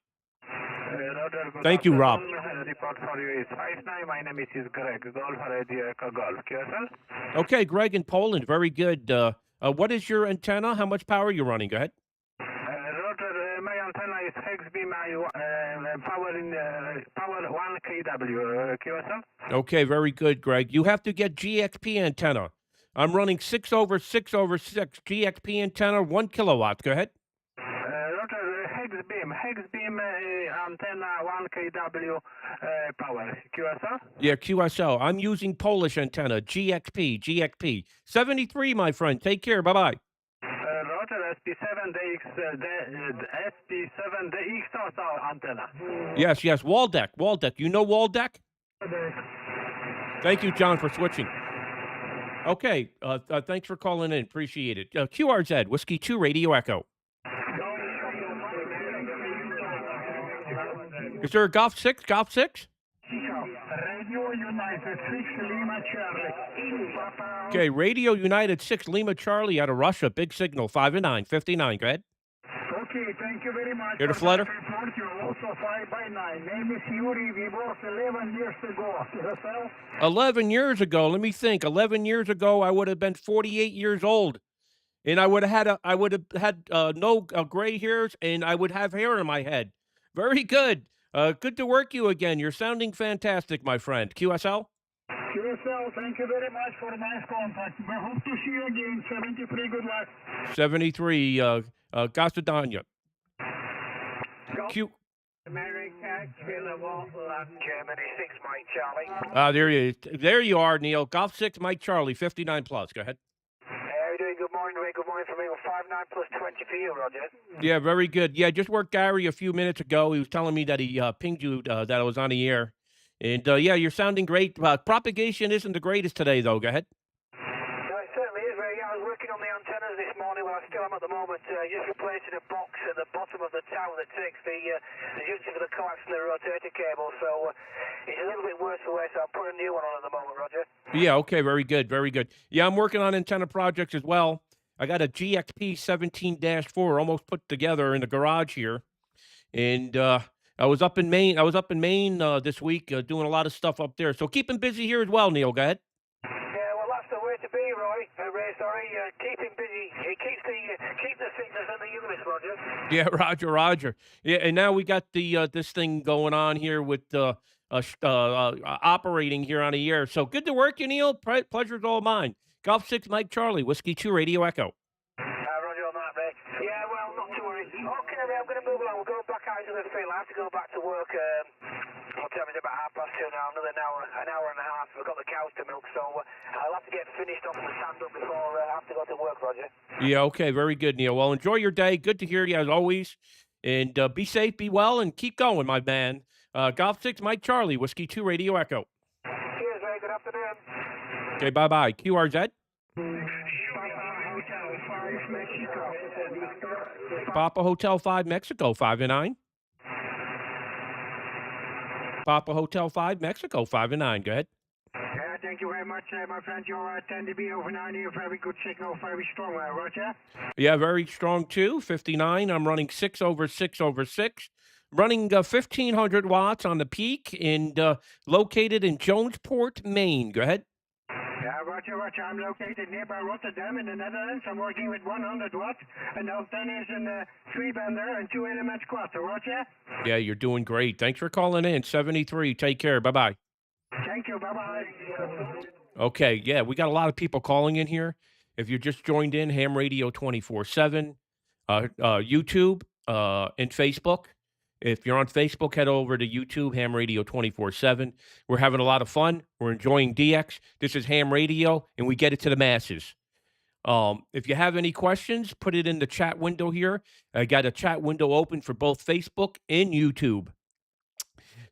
Speaker 3: Roger, good
Speaker 1: Thank you, Rob.
Speaker 3: afternoon. Report for you is 59. My name is Greg. Golf Radio Echo Golf. QSL?
Speaker 1: Okay, Greg in Poland, very good. What is your antenna? How much power are you running? Go ahead.
Speaker 3: Roger, my antenna is Hexbeam power 1 kW. QSL?
Speaker 1: Okay, very good, Greg. You have to get GXP antenna. I'm running 6/6/6 GXP antenna, 1 kilowatt. Go ahead.
Speaker 3: Roger, Hexbeam antenna 1 kW power. QSL?
Speaker 1: Yeah, QSL. I'm using Polish antenna, GXP. 73, my friend. Take care. Bye-bye.
Speaker 3: Roger, SP7DX also antenna.
Speaker 1: Yes. Waldeck. You know Waldeck? Thank you, John, for switching. Okay, thanks for calling in. Appreciate it. QRZ, Whiskey 2 Radio Echo. Is there a Golf 6?
Speaker 2: Radio United 6 Lima Charlie.
Speaker 1: Okay, Radio United 6 Lima Charlie out of Russia. Big signal, 5 and 9, 59. Go ahead.
Speaker 2: Okay, thank you very much.
Speaker 1: Here to Flutter.
Speaker 2: Report you also 5 by 9. Name is Yuri. We worked 11 years ago. QSL?
Speaker 1: 11 years ago, let me think. 11 years ago, I would have been 48 years old. And I would have had no gray hairs, and I would have hair in my head. Very good. Good to work you again. You're sounding fantastic, my friend. QSL?
Speaker 2: QSL, thank you very much for nice contact. We hope to see you again. 73, good luck.
Speaker 1: 73, Gostadanya. Q.
Speaker 3: America, Germany 6 Mike Charlie.
Speaker 1: There you are, Neil. Golf 6 Mike Charlie, 59 plus. Go ahead.
Speaker 3: How are you doing? Good morning, Ray. Good morning from me. 59 plus 20 for you, Roger.
Speaker 1: Yeah, very good. Yeah, just worked Gary a few minutes ago. He was telling me that he pinged you that I was on the air. And, yeah, you're sounding great. Propagation isn't the greatest today, though. Go ahead.
Speaker 3: No, it certainly is, Ray. I was working on the antennas this morning. Well, I still am at the moment. Just replacing a box at the bottom of the tower that takes the junction for the coax and the rotator cable. So it's a little bit worse away, so I'm putting a new one on at the moment, Roger.
Speaker 1: Yeah, okay, very good. Yeah, I'm working on antenna projects as well. I got a GXP 17-4 almost put together in the garage here. And I was up in Maine. This week doing a lot of stuff up there. So keeping busy here as well, Neil. Go ahead.
Speaker 3: Yeah, well, that's the way to be, Ray. Sorry, keep him busy. He keep the sickness and the illness, Roger.
Speaker 1: Yeah, Roger. Yeah, and now we got the this thing going on here with operating here on the air. So good to work you, Neil. Pleasure's all mine. Golf 6 Mike Charlie, Whiskey 2 Radio Echo.
Speaker 3: Roger on that, Ray. Yeah, well, not to worry. Okay, Ray, I'm going to move along. We'll go back out to the field. I have to go back to work. What time is it? About 2:30 now. Another hour and a half. We've got the cows to milk, so I'll have to get finished off the stand-up before I have to go to work, Roger.
Speaker 1: Yeah, okay, very good, Neil. Well, enjoy your day. Good to hear you as always. And be safe, be well, and keep going, my man. Golf 6 Mike Charlie, Whiskey 2 Radio Echo.
Speaker 3: Cheers, Ray. Good afternoon.
Speaker 1: Okay, bye-bye. QRZ?
Speaker 2: Papa Hotel 5 Mexico.
Speaker 1: Papa Hotel 5 Mexico, 5 and 9. Papa Hotel 5 Mexico, 5 and 9. Go ahead.
Speaker 2: Yeah, thank you very much, my friend. You're 10 dB over 90, a very good signal, very strong, Roger.
Speaker 1: Yeah, very strong too. 59. I'm running 6 over 6 over 6. Running 1,500 watts on the peak and located in Jonesport, Maine. Go ahead.
Speaker 2: Yeah, Roger. I'm located nearby Rotterdam in the Netherlands. I'm working with 100 watts, and the antenna is in a 3-bender and 2 elements quad. Roger.
Speaker 1: Yeah, you're doing great. Thanks for calling in. 73. Take care. Bye-bye.
Speaker 2: Thank you. Bye-bye.
Speaker 1: Okay, yeah, we got a lot of people calling in here. If you just joined in, Ham Radio 24/7, YouTube, and Facebook. If you're on Facebook, head over to YouTube, Ham Radio 24/7. We're having a lot of fun. We're enjoying DX. This is Ham Radio, and we get it to the masses. If you have any questions, put it in the chat window here. I got a chat window open for both Facebook and YouTube.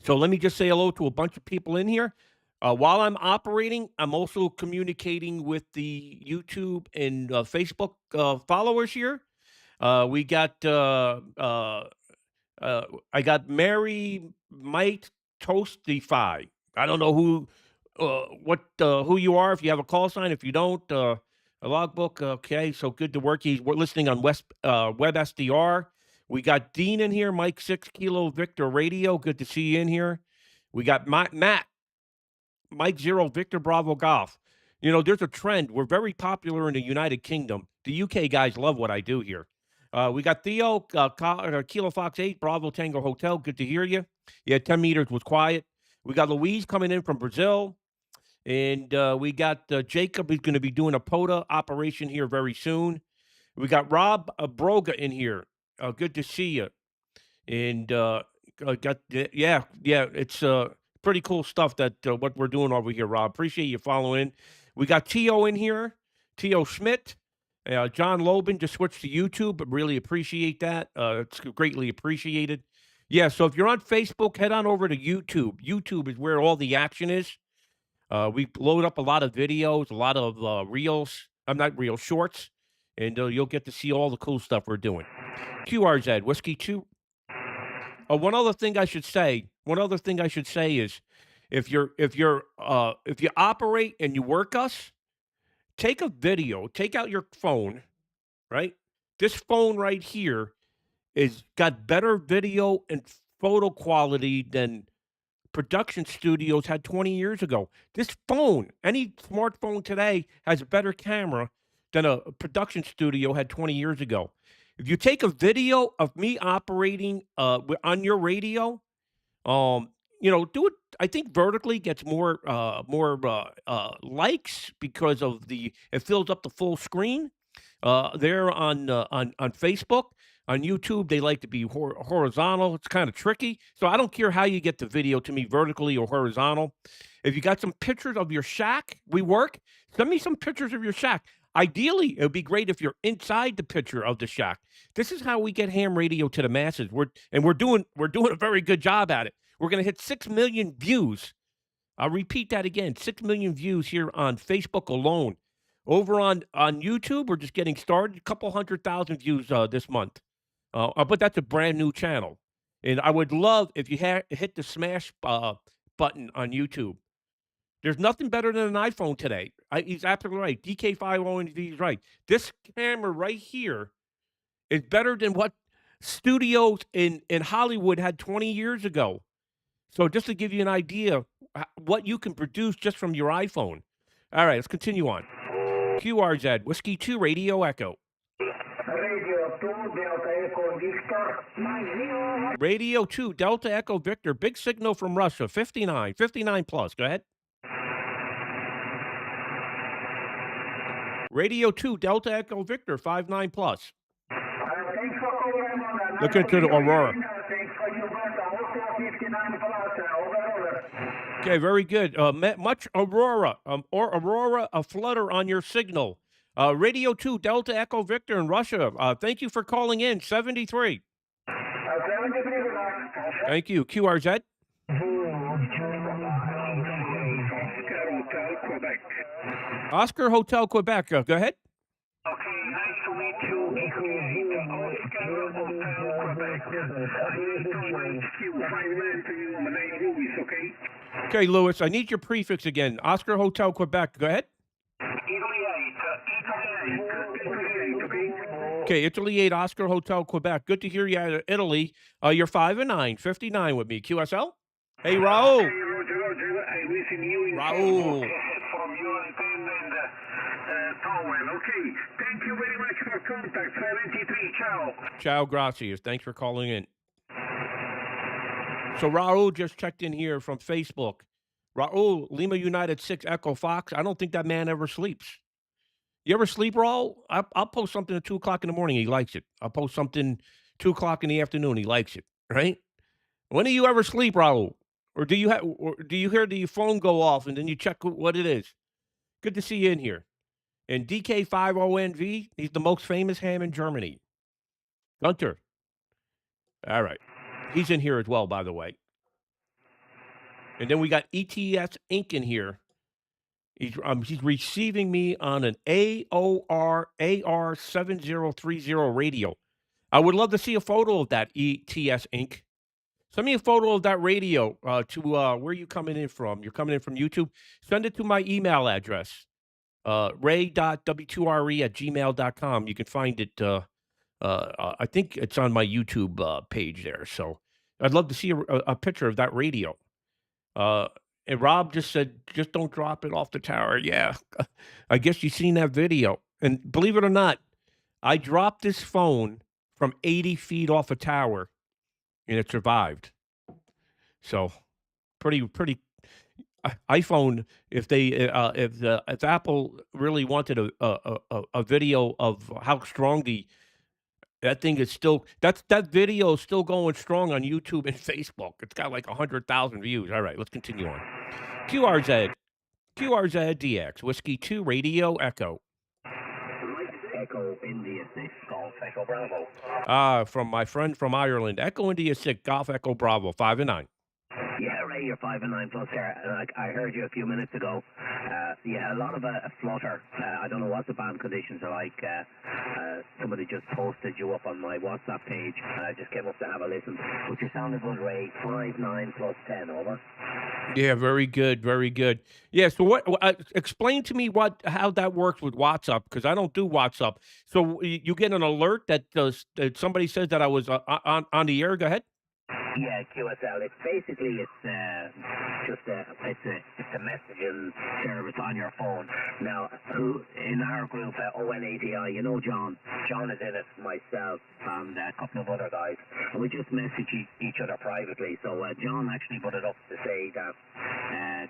Speaker 1: So let me just say hello to a bunch of people in here. While I'm operating, I'm also communicating with the YouTube and Facebook followers here. We got I got Mary Might Toastify. I don't know who you are. If you have a call sign, if you don't, a logbook. Okay, so good to work. We're listening on Web SDR. We got Dean in here, Mike 6 Kilo Victor Radio. Good to see you in here. We got Matt, Mike 0 Victor Bravo Golf. You know, there's a trend. We're very popular in the United Kingdom. The UK guys love what I do here. We got Theo, Kilo Fox 8, Bravo Tango Hotel. Good to hear you. Yeah, 10 meters was quiet. We got Louise coming in from Brazil. And we got Jacob, who's going to be doing a POTA operation here very soon. We got Rob Broga in here. Good to see you. And it's pretty cool stuff that what we're doing over here, Rob. Appreciate you following. We got Tio in here, Tio Schmidt. John Loban just switched to YouTube, but really appreciate that. It's greatly appreciated. Yeah, so if you're on Facebook, head on over to YouTube. YouTube is where all the action is. We load up a lot of videos, a lot of reels. I'm not reels, shorts. And you'll get to see all the cool stuff we're doing. QRZ, Whiskey 2. One other thing I should say is if you operate and you work us, take a video, take out your phone, right? This phone right here is got better video and photo quality than production studios had 20 years ago. This phone, any smartphone today has a better camera than a production studio had 20 years ago. If you take a video of me operating on your radio, do it. I think vertically gets more likes because of it fills up the full screen. There on Facebook, on YouTube, they like to be horizontal. It's kind of tricky. So I don't care how you get the video to me, vertically or horizontal. If you got some pictures of your shack, send me some pictures of your shack. Ideally, it would be great if you're inside the picture of the shack. This is how we get ham radio to the masses. We're doing a very good job at it. We're going to hit 6 million views. I'll repeat that again, 6 million views here on Facebook alone. Over on YouTube, we're just getting started, a couple 100,000 views this month. But that's a brand new channel. And I would love if you hit the smash button on YouTube. There's nothing better than an iPhone today. He's absolutely right. DK5OND is right. This camera right here is better than what studios in Hollywood had 20 years ago. So just to give you an idea what you can produce just from your iPhone. All right, let's continue on. QRZ, Whiskey 2 Radio Echo.
Speaker 2: Radio 2, Delta Echo Victor.
Speaker 1: Radio 2, Delta Echo Victor. Big signal from Russia, 59 plus. Go ahead. Radio 2, Delta Echo Victor, 59 plus. Look into the Aurora. Okay, very good. Much Aurora, or Aurora, a flutter on your signal. Radio 2, Delta Echo Victor in Russia. Thank you for calling in, 73. Thank you. QRZ. Oscar Hotel Quebec. Go ahead.
Speaker 4: Okay, nice to meet you. Oscar Hotel Quebec. I need to reach you 59 to you. My name is Louis, okay?
Speaker 1: Okay, Louis, I need your prefix again. Oscar Hotel Quebec. Go ahead.
Speaker 4: Italy 8, okay?
Speaker 1: Okay, Italy 8, Oscar Hotel Quebec. Good to hear you out of Italy. You're 5-9, 59 with me. QSL? Hey, Raul.
Speaker 4: Hey, Roger. I listen you in
Speaker 1: Raul.
Speaker 4: from your antenna and towel. Okay, thank you very much for contact. 73, ciao.
Speaker 1: Ciao, gracias. Thanks for calling in. So Raul just checked in here from Facebook. Raul, Lima United 6 Echo Fox. I don't think that man ever sleeps. You ever sleep, Raul? I'll post something at 2 o'clock in the morning. He likes it. I'll post something 2 o'clock in the afternoon. He likes it. Right? When do you ever sleep, Raul? Or do you hear the phone go off and then you check what it is? Good to see you in here. And DK50NV, he's the most famous ham in Germany. Gunter. All right. He's in here as well, by the way. And then we got ETS Inc. in here. He's receiving me on an AR7030 radio. I would love to see a photo of that, ETS Inc. Send me a photo of that radio to where you coming in from. You're coming in from YouTube. Send it to my email address, ray.w2re@gmail.com. You can find it. I think it's on my YouTube page there. So I'd love to see a picture of that radio. And Rob just said, just don't drop it off the tower. Yeah, I guess you've seen that video. And believe it or not, I dropped this phone from 80 feet off a tower, and it survived. So, pretty iPhone. If Apple really wanted a video of how strong that thing is still, that video is still going strong on YouTube and Facebook. It's got like 100,000 views. All right, let's continue on. QRZ DX Whiskey 2 Radio Echo.
Speaker 3: Echo India 6, Golf Echo Bravo.
Speaker 1: From my friend from Ireland, Echo India 6, Golf Echo Bravo, 5-9.
Speaker 3: Yeah, Ray, you're 5-9 plus here. I heard you a few minutes ago. Yeah, a lot of a flutter. I don't know what the band conditions are like. Somebody just posted you up on my WhatsApp page, and I just came up to have a listen. But you sounded good, Ray. 5-9 plus 10, over.
Speaker 1: Yeah, very good, very good. Yeah, so what? Explain to me how that works with WhatsApp, because I don't do WhatsApp. So you get an alert that somebody says that I was on the air. Go ahead.
Speaker 3: Yeah, QSL. It's basically it's a messaging service on your phone. Now, who in our group, ONADI, you know John. John is in it, myself, and a couple of other guys. And we just message each other privately. So John actually put it up to say that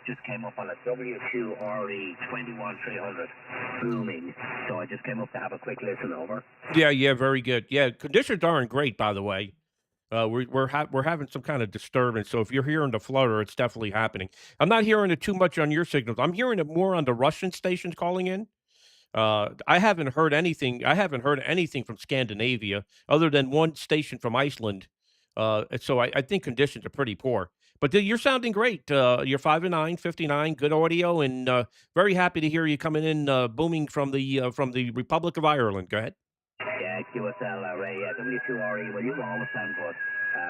Speaker 3: just came up on a W2RE 21300 booming. So I just came up to have a quick listen, over.
Speaker 1: Yeah, very good. Yeah, conditions aren't great, by the way. We're having some kind of disturbance. So if you're hearing the flutter, it's definitely happening. I'm not hearing it too much on your signals. I'm hearing it more on the Russian stations calling in. I haven't heard anything. I haven't heard anything from Scandinavia other than one station from Iceland. So I think conditions are pretty poor. But you're sounding great. You're 5-9, 59, good audio, and very happy to hear you coming in booming from the Republic of Ireland. Go ahead.
Speaker 3: Yeah, QSL, Ray, W2RE, well, you always sound good,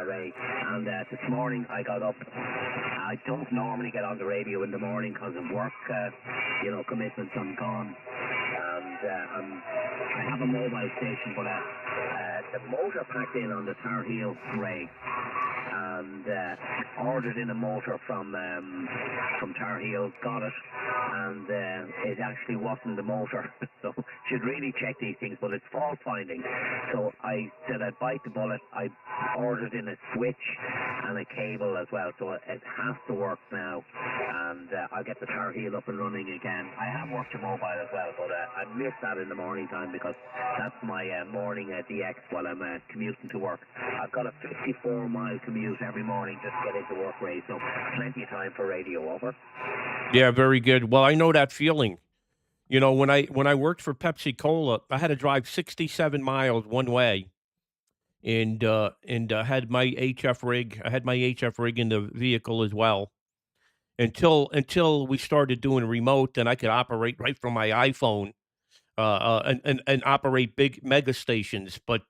Speaker 3: Ray. And this morning I got up. I don't normally get on the radio in the morning because of work, commitments. I'm gone. And I have a mobile station, but the motor packed in on the Tar Heel, Ray. And ordered in a motor from Tar Heel, got it, and it actually wasn't the motor. So should really check these things, but it's fault finding. So I said I'd bite the bullet. I ordered in a switch and a cable as well, so it has to work now, and I'll get the Tar Heel up and running again. I have worked your mobile as well, but I miss that in the morning time because that's my morning DX while I'm commuting to work. I've got a 54-mile commute every morning just to get into work, Ray, so plenty of time for radio, over.
Speaker 1: Yeah, very good. Well, I know that feeling. You know, when I worked for Pepsi Cola, I had to drive 67 miles one way, and had my HF rig. I had my HF rig in the vehicle as well, until we started doing remote, and I could operate right from my iPhone and operate big mega stations. But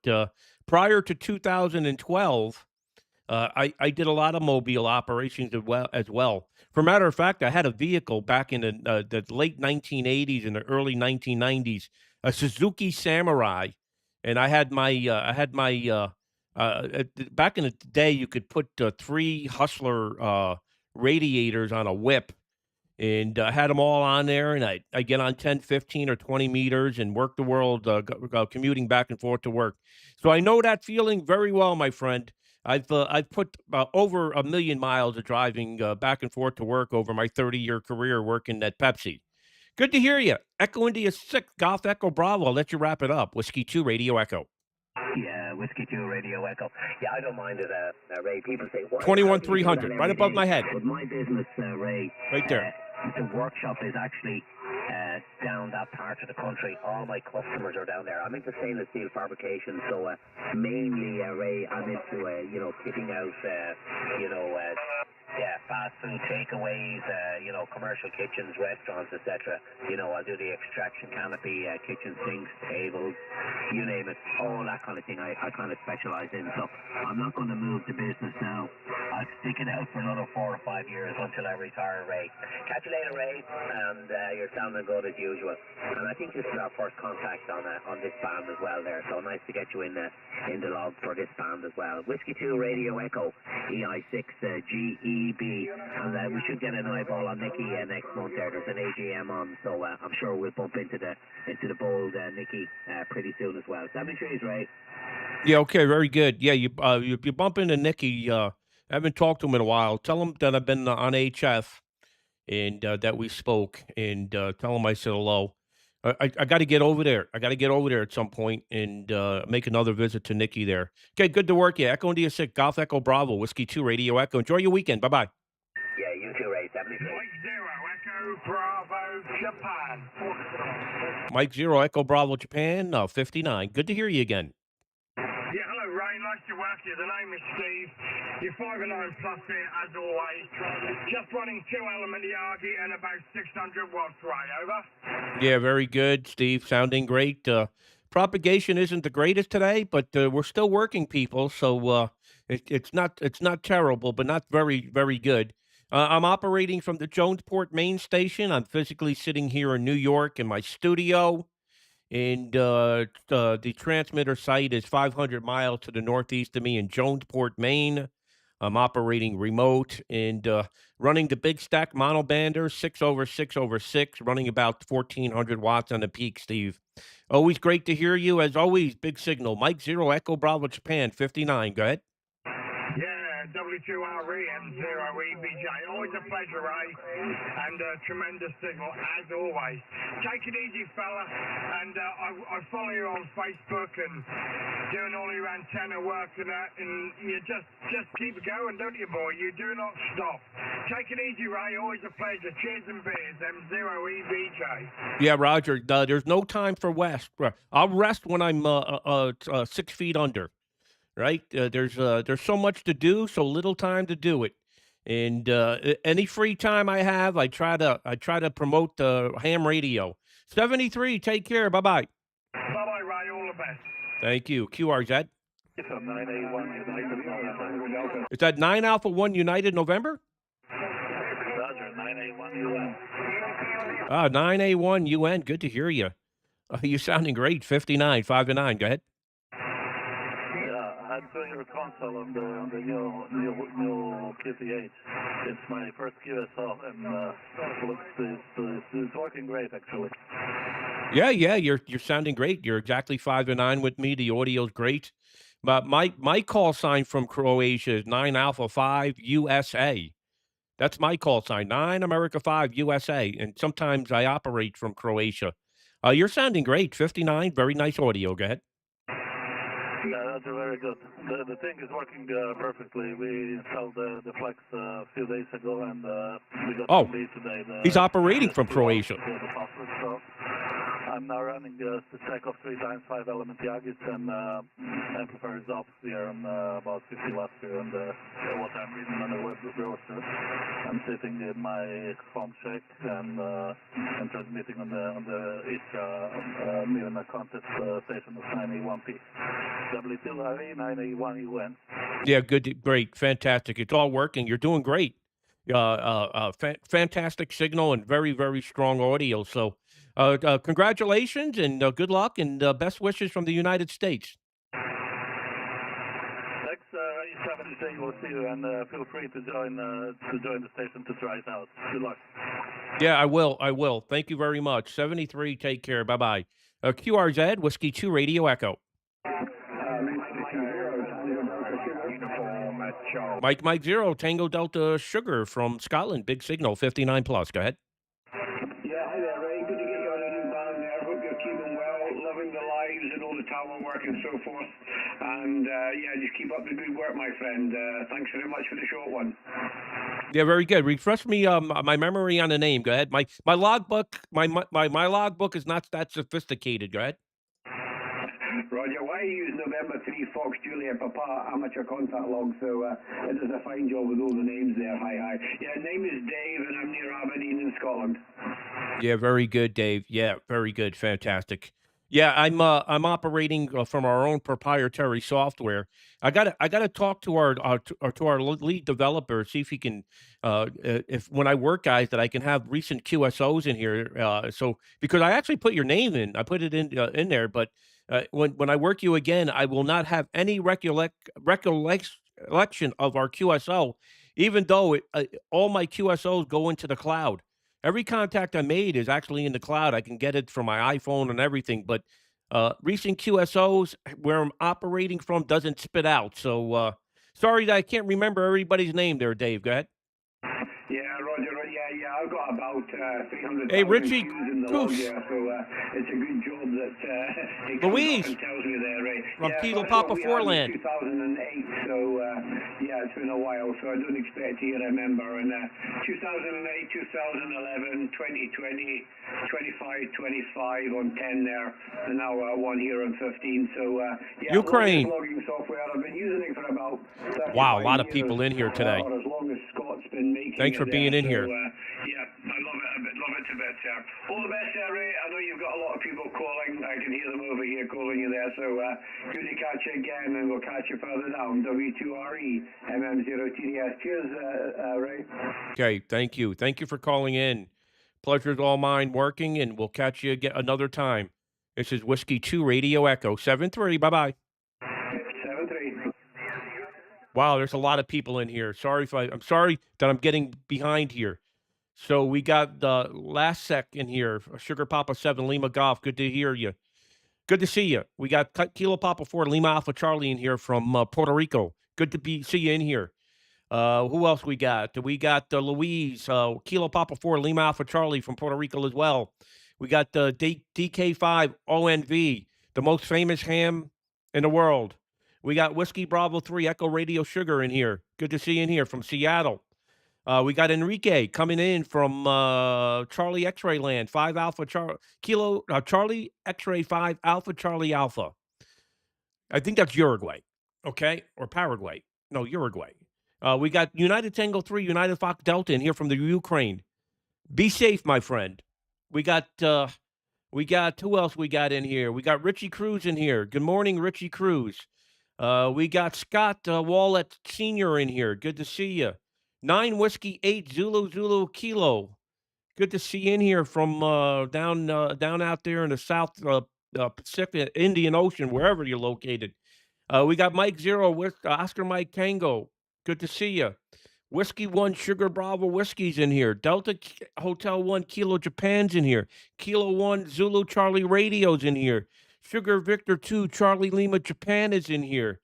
Speaker 1: prior to 2012, I did a lot of mobile operations as well. For matter of fact, I had a vehicle back in the late 1980s and the early 1990s, a Suzuki Samurai, and back in the day you could put three Hustler radiators on a whip, and had them all on there, and I get on 10, 15, or 20 meters and work the world, commuting back and forth to work. So I know that feeling very well, my friend. I've put over 1,000,000 miles of driving back and forth to work over my 30-year career working at Pepsi. Good to hear you. Echo India 6, Golf Echo Bravo. I'll let you wrap it up. Whiskey 2, Radio Echo.
Speaker 3: Yeah, Whiskey 2, Radio Echo. Yeah, I don't mind it, Ray. People say, why
Speaker 1: 21,300, right above my head.
Speaker 3: But my business, Ray,
Speaker 1: right there.
Speaker 3: The workshop is actually down that part of the country. All my customers are down there. I'm into stainless steel fabrication, so mainly, Ray, I'm into, kitting out, fast food takeaways, commercial kitchens, restaurants, etc. I'll do the extraction canopy, kitchen sinks, tables, you name it, all that kind of thing I kind of specialize in. So I'm not going to move the business now. I'll stick it out for another 4 or 5 years until I retire, Ray. Catch you later, Ray, and you're sounding good as usual. And I think this is our first contact on this band as well there, so nice to get you in the log for this band as well. Whiskey 2, Radio Echo, EI6, GEB, and we should get an eyeball on Nicky next month there. There's an AGM on, so I'm sure we'll bump into the bold Nicky pretty soon as well. 73s, Ray.
Speaker 1: Yeah, okay, very good. Yeah, you bump into Nicky. I haven't talked to him in a while. Tell him that I've been on HF and that we spoke, and tell him I said hello. I got to get over there. I got to get over there at some point and make another visit to Nicky there. Okay, good to work. Yeah, Echo India 6, Golf Echo Bravo, Whiskey 2, Radio Echo. Enjoy your weekend. Bye-bye.
Speaker 3: Yeah, you too, Ray. 73.
Speaker 2: Mike 0, Echo Bravo, Japan.
Speaker 1: Mike 0, Echo Bravo, Japan, 59. Good to hear you again.
Speaker 2: Yeah, hello, Ray. Nice to work you. The name is Steve. You're 5 and 9 plus here, as always. Just running 2-element Yagi and about 600 watts, Ray. Over.
Speaker 1: Yeah, very good, Steve. Sounding great. Propagation isn't the greatest today, but we're still working, people. So it's not terrible, but not very, very good. I'm operating from the Jonesport main station. I'm physically sitting here in New York in my studio. And the transmitter site is 500 miles to the northeast of me in Jonesport, Maine. I'm operating remote and running the big stack monobander, 6/6/6, running about 1,400 watts on the peak, Steve. Always great to hear you. As always, big signal. Mike 0, Echo Bravo, Japan, 59. Go ahead.
Speaker 2: Yeah, W2RE and 0EBJ. Always a pleasure, Ray, and a tremendous signal, as always. Take it easy, fella, and I follow you on Facebook and doing all your antenna work and that, and you just keep it going, don't you, boy? You do not stop. Take it easy, Ray. Always a pleasure. Cheers and beers. M0EBJ.
Speaker 1: Yeah, Roger. There's no time for rest. I'll rest when I'm 6 feet under. Right? There's so much to do, so little time to do it. And any free time I have, I try to promote the ham radio. 73. Take care. Bye bye.
Speaker 2: Bye bye, Ray. All the best.
Speaker 1: Thank you. QRZ.
Speaker 3: It's a 9A1 United November.
Speaker 1: Is that 9 Alpha 1 United November?
Speaker 3: Roger, 9A1 UN.
Speaker 1: 9A1 UN. Good to hear you. You're sounding great. 59, 5 to 9. Go ahead.
Speaker 7: I'm doing your console on the new KTH. It's my first QSL, and it's working great, actually.
Speaker 1: Yeah, you're sounding great. You're exactly 5 to 9 with me. The audio's great. But my call sign from Croatia is 9 Alpha 5 USA. That's my call sign, 9 America 5 USA. And sometimes I operate from Croatia. You're sounding great. 59, very nice audio. Go ahead.
Speaker 7: Yeah, that's very good. The thing is working perfectly. We installed the Flex a few days ago, and we got the lead today.
Speaker 1: He's operating from Croatia.
Speaker 7: So I'm now running the stack of 3x5 element Yagis and amplifiers up here on about 50 watts here on what I'm reading on the web browser. I'm sitting in my home shack and transmitting on the ISRA near contest station of 9A1P. W2RE 9A1UN.
Speaker 1: Yeah, good, great, fantastic. It's all working. You're doing great. Fantastic signal and very, very strong audio. So, congratulations and good luck and best wishes from the United States.
Speaker 7: Thanks, E70, we'll see you, and feel free to join the station to try it out. Good luck.
Speaker 1: Yeah, I will. Thank you very much. 73, take care. Bye-bye. QRZ, Whiskey 2 Radio Echo. Mike 0, Tango Delta Sugar from Scotland. Big signal, 59 plus. Go ahead.
Speaker 2: Yeah, hi there, Ray. Good to get you on a new band there. Hope you're keeping well, loving the lives and all the talent work and so forth. And yeah, just keep up the good work, my friend. Thanks very much for the short one.
Speaker 1: Yeah, very good. Refresh me my memory on the name. Go ahead. My logbook, my logbook is not that sophisticated. Go ahead.
Speaker 2: Roger, why use November 3 Fox Juliet Papa amateur contact log? So it does a fine job with all the names there. Hi. Yeah, name is Dave, and I'm near Aberdeen in Scotland.
Speaker 1: Yeah, very good, Dave. Yeah, very good. Fantastic. Yeah, I'm operating from our own proprietary software. I gotta talk to our lead developer, see if he can if when I work guys that I can have recent QSOs in here. So because I actually put your name in, I put it in there, but when I work you again, I will not have any recollection of our QSO, even though all my QSOs go into the cloud. Every contact I made is actually in the cloud. I can get it from my iPhone and everything, but recent QSOs where I'm operating from doesn't spit out. So sorry that I can't remember everybody's name there, Dave. Go ahead.
Speaker 2: Yeah, Roger. Yeah. I've got about 300,000
Speaker 1: Hey, Richie
Speaker 2: cues in the log,
Speaker 1: Goose.
Speaker 2: yeah, so it's a good job that it
Speaker 1: Louise
Speaker 2: comes up and tells me there, right?
Speaker 1: from
Speaker 2: Yeah,
Speaker 1: Kilo
Speaker 2: first one
Speaker 1: Papa
Speaker 2: we had in
Speaker 1: Foreland.
Speaker 2: 2008, so yeah, it's been a while, so I don't expect you to remember. And 2008, 2011, 2020, 25, 25 on 10 there, and now one here on 15. So yeah,
Speaker 1: Ukraine.
Speaker 2: logging software. I've been using it for about 35
Speaker 1: Wow, a lot of
Speaker 2: years,
Speaker 1: people in here today.
Speaker 2: or as long as Scott's been making
Speaker 1: Thanks
Speaker 2: it
Speaker 1: for being
Speaker 2: there.
Speaker 1: in here.
Speaker 2: Yeah, I love it a bit, sir. All the best, Ray. I know you've got a lot of people calling. I can hear them over here calling you there. So good to catch you again, and we'll catch you further down. W2RE, MM0TDS. Cheers, Ray.
Speaker 1: Okay, thank you. Thank you for calling in. Pleasure's all mine working, and we'll catch you again another time. This is Whiskey 2 Radio Echo 73. Bye-bye.
Speaker 2: 7-3.
Speaker 1: Wow, there's a lot of people in here. I'm sorry that I'm getting behind here. So we got the last sec in here, Sugar Papa 7 Lima Golf. Good to hear you. Good to see you. We got Kilo Papa 4 Lima Alpha Charlie in here from Puerto Rico. Good to see you in here. Who else we got? We got Louise, Kilo Papa 4 Lima Alpha Charlie from Puerto Rico as well. We got DK5 ONV, the most famous ham in the world. We got Whiskey Bravo 3 Echo Radio Sugar in here. Good to see you in here from Seattle. We got Enrique coming in from Charlie X-Ray Land, 5 Alpha Kilo Charlie X-Ray 5 Alpha Charlie Alpha. I think that's Uruguay, okay, or Paraguay. No, Uruguay. We got United Tango 3 United Fox Delta in here from the Ukraine. Be safe, my friend. We got who else we got in here? We got Richie Cruz in here. Good morning, Richie Cruz. We got Scott Wallet Sr. in here. Good to see you. 9 Whiskey 8 Zulu Kilo. Good to see you in here from down out there in the South Pacific, Indian Ocean, wherever you're located. We got Mike 0 with Oscar Mike Tango. Good to see you. Whiskey 1 Sugar Bravo Whiskey's in here. Delta Hotel 1 Kilo Japan's in here. Kilo 1 Zulu Charlie Radio's in here. Sugar Victor 2 Charlie Lima Japan is in here.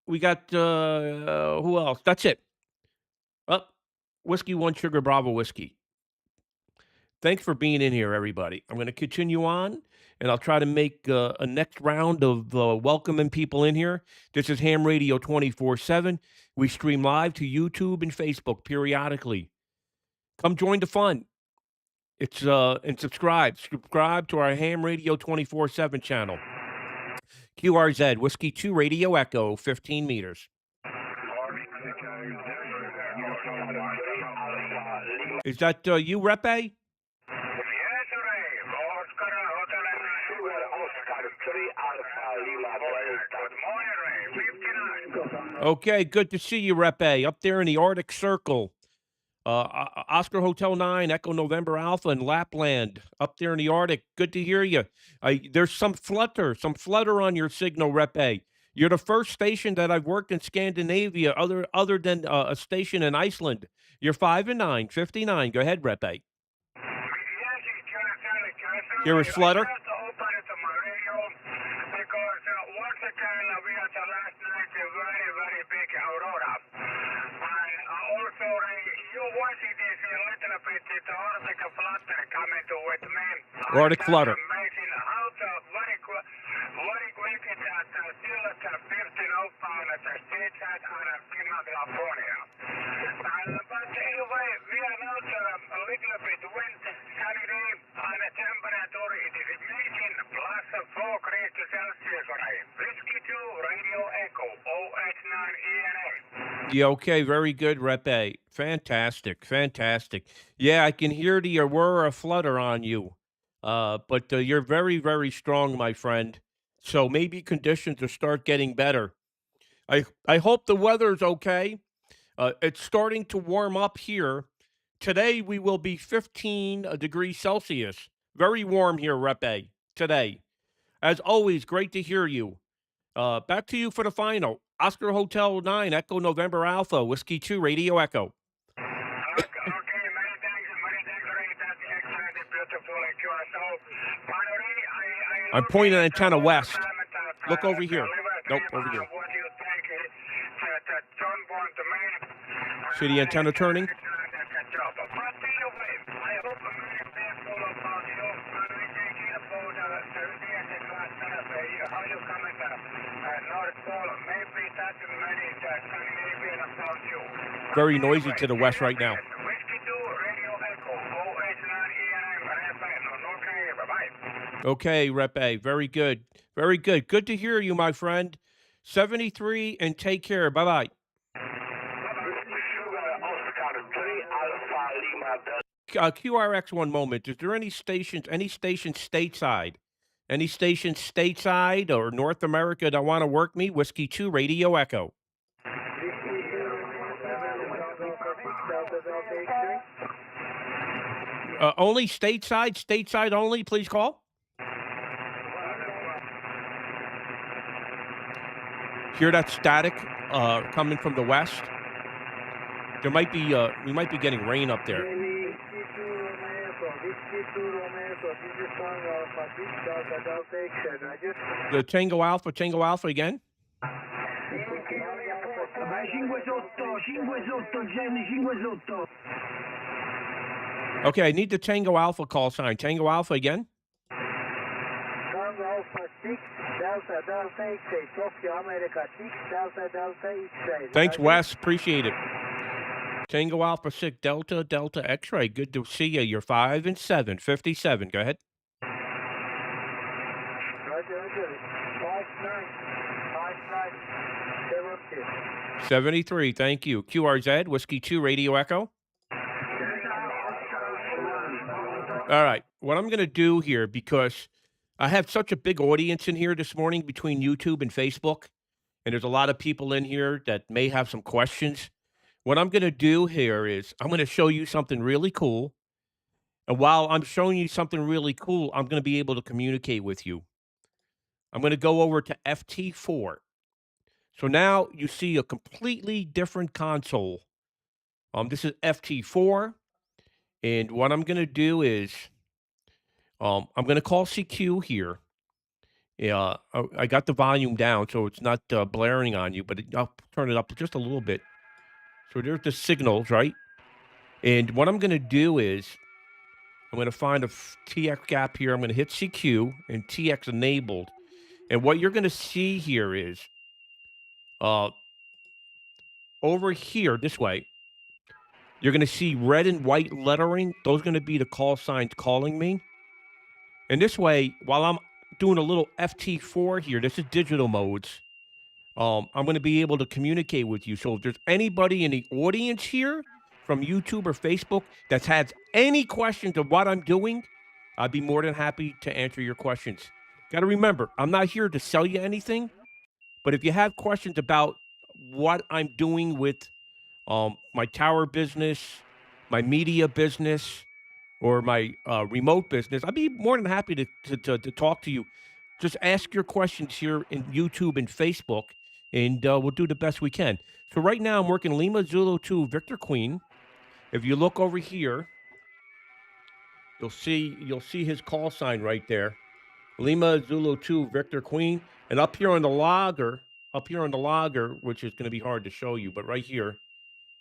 Speaker 1: We got who else? That's it. Whiskey 1 Sugar Bravo Whiskey. Thanks for being in here, everybody. I'm going to continue on, and I'll try to make a next round of welcoming people in here. This is Ham Radio 24/7. We stream live to YouTube and Facebook periodically. Come join the fun. It's and subscribe to our ham radio 24/7 channel. QRZ Whiskey 2 Radio Echo 15 meters. Is that you, Rep A? Okay, good to see you, Rep A, up there in the Arctic Circle. Oscar Hotel 9, Echo November Alpha in Lapland, up there in the Arctic. Good to hear you. There's some flutter on your signal, Rep A. You're the first station that I've worked in Scandinavia, other than a station in Iceland. You're 5 and 9, 59. Go ahead, Rep A. Here is flutter. Arctic flutter. Yeah, okay, very good, Rep A. Fantastic, fantastic. Yeah, I can hear the Aurora flutter on you. But you're very, very strong, my friend. So maybe conditions will start getting better. I hope the weather's okay. It's starting to warm up here. Today we will be 15 degrees Celsius. Very warm here, Rep A, today. As always, great to hear you. Back to you for the final. Oscar Hotel 9, Echo November Alpha, Whiskey 2, Radio Echo. I'm pointing an antenna west. Look over here. Nope, over here. See the antenna turning? Very noisy to the west right now. Okay, Rep A. Very good. Very good. Good to hear you, my friend. 73 and take care. Bye-bye. QRX, one moment. Is there any stations stateside? Any stations stateside or North America that want to work me? Whiskey 2, Radio Echo. Only stateside only, please call. Hear that static coming from the west? There might be we might be getting rain up there. The Tango Alpha again? Okay, I need the Tango Alpha call sign. Tango Alpha again? Tango Alpha 6, Delta Delta X-ray, Tokyo America 6, Delta Delta X-ray. Thanks, Wes. Appreciate it. Tango Alpha 6, Delta Delta X-ray. Good to see you. You're 5 and 7, 57. Go ahead. Roger. 73. Thank you. QRZ, Whiskey 2, Radio Echo. All right. What I'm going to do here, because I have such a big audience in here this morning between YouTube and Facebook, and there's a lot of people in here that may have some questions. What I'm going to do here is I'm going to show you something really cool. And while I'm showing you something really cool, I'm going to be able to communicate with you. I'm going to go over to FT4. So now you see a completely different console. This is FT4. And what I'm going to do is I'm going to call CQ here. Yeah, I got the volume down, so it's not blaring on you, but I'll turn it up just a little bit. So there's the signals, right? And what I'm going to do is I'm going to find a TX gap here. I'm going to hit CQ and TX enabled. And what you're going to see here is over here, this way, You're going to see red and white lettering. Those are going to be the call signs calling me. And this way, while I'm doing a little FT4 here, this is digital modes. I'm going to be able to communicate with you. So if there's anybody in the audience here from YouTube or Facebook that has any questions of what I'm doing, I'd be more than happy to answer your questions. Got to remember, I'm not here to sell you anything, but if you have questions about what I'm doing with my tower business, my media business, or my remote business, I'd be more than happy to talk to you. Just ask your questions here in YouTube and Facebook, and we'll do the best we can. So right now I'm working Lima Zulu 2 Victor Queen. If you look over here, you'll see his call sign right there. Lima Zulu 2 Victor Queen. And up here on the logger, which is going to be hard to show you, but right here,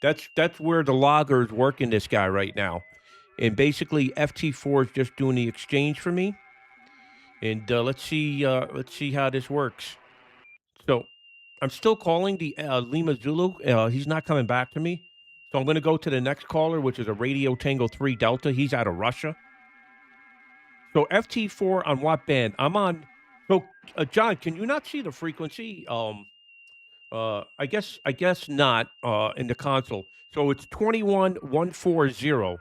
Speaker 1: that's where the logger is working this guy right now. And basically FT4 is just doing the exchange for me. And let's see how this works. So I'm still calling the Lima Zulu. He's not coming back to me. So I'm going to go to the next caller, which is a Radio Tango 3 Delta. He's out of Russia. So FT4 on what band? I'm on. So John, can you not see the frequency? I guess not in the console. So it's 21.140.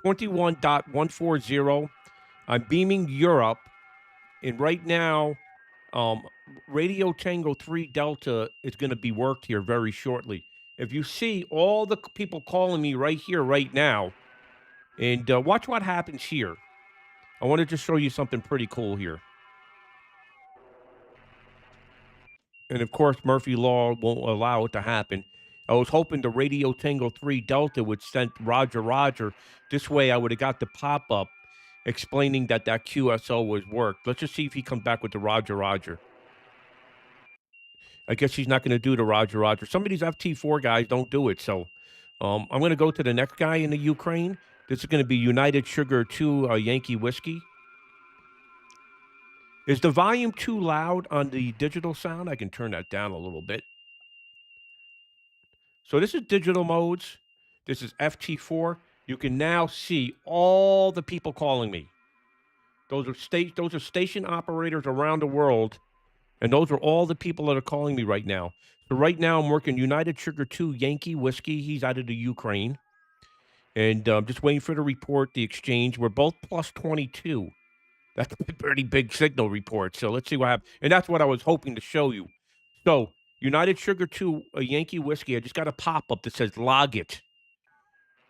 Speaker 1: 21.140. I'm beaming Europe, and right now, Radio Tango 3 Delta is going to be worked here very shortly. If you see all the people calling me right here, right now, and watch what happens here. I want to just show you something pretty cool here. And of course, Murphy Law won't allow it to happen. I was hoping the Radio Tango 3 Delta would send Roger Roger. This way I would have got the pop-up explaining that QSO was worked. Let's just see if he comes back with the Roger Roger. I guess he's not going to do the Roger Roger. Some of these FT4 guys don't do it. So I'm going to go to the next guy in the Ukraine. This is going to be United Sugar 2 Yankee Whiskey. Is the volume too loud on the digital sound? I can turn that down a little bit. So this is digital modes. This is FT4. You can now see all the people calling me. Those are station operators around the world, and those are all the people that are calling me right now. So right now I'm working United Sugar 2 Yankee Whiskey. He's out of the Ukraine. And I'm just waiting for the report, the exchange. We're both plus 22. That's a pretty big signal report. So let's see what happens. And that's what I was hoping to show you. So United Sugar 2 Yankee Whiskey. I just got a pop-up that says log it.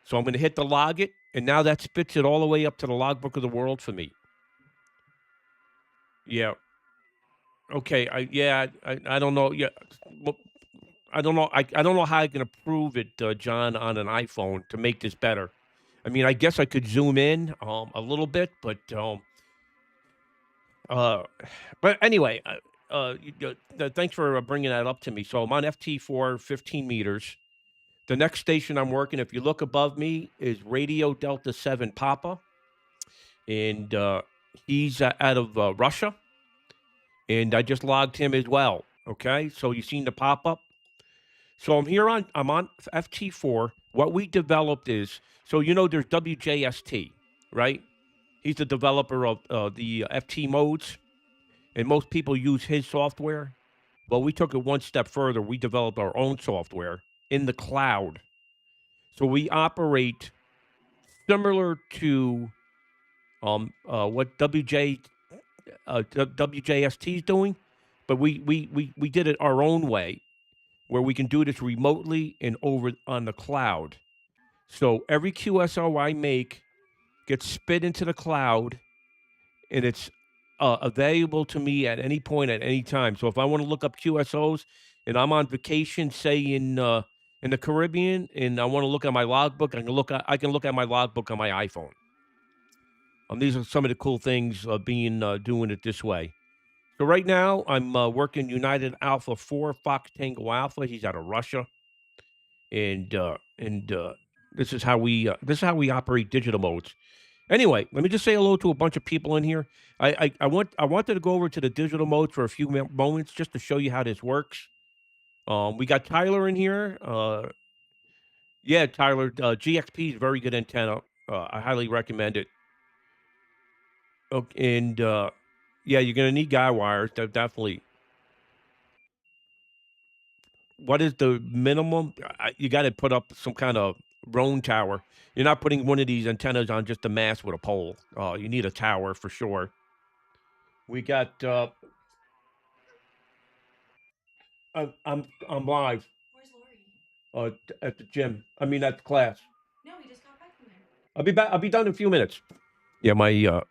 Speaker 1: So I'm going to hit the log it, and now that spits it all the way up to the logbook of the world for me. Yeah. Okay. I don't know. Yeah. I don't know. I don't know how I can improve it, John, on an iPhone to make this better. I mean, I guess I could zoom in a little bit, but anyway, thanks for bringing that up to me. So I'm on FT4, 15 meters. The next station I'm working, if you look above me, is Radio Delta 7 Papa. And he's out of Russia. And I just logged him as well. Okay, so you've seen the pop-up. So I'm on FT4. What we developed is, so there's WJST, right? He's the developer of the FT modes, and most people use his software. Well, we took it one step further. We developed our own software in the cloud. So we operate similar to what WJST is doing, but we did it our own way, where we can do this remotely and over on the cloud. So every QSO I make gets spit into the cloud, and it's available to me at any point, at any time. So if I want to look up QSOs and I'm on vacation, say in the Caribbean, and I want to look at my logbook, I can look at my logbook on my iPhone. These are some of the cool things doing it this way. So right now I'm working United Alpha 4 Fox Tango Alpha. He's out of Russia, and this is how we operate digital modes. Anyway, let me just say hello to a bunch of people in here. I wanted to go over to the digital mode for a few moments just to show you how this works. We got Tyler in here. Yeah, Tyler, GXP is a very good antenna. I highly recommend it. Okay, and yeah, you're gonna need guy wires. Definitely. What is the minimum? You got to put up some kind of drone tower. You're not putting one of these antennas on just a mast with a pole. You need a tower for sure. We got. I'm live.
Speaker 8: Where's Lori?
Speaker 1: At the gym. I mean, at the class.
Speaker 8: No, we just got back from there.
Speaker 1: I'll be back. I'll be done in a few minutes. Yeah, my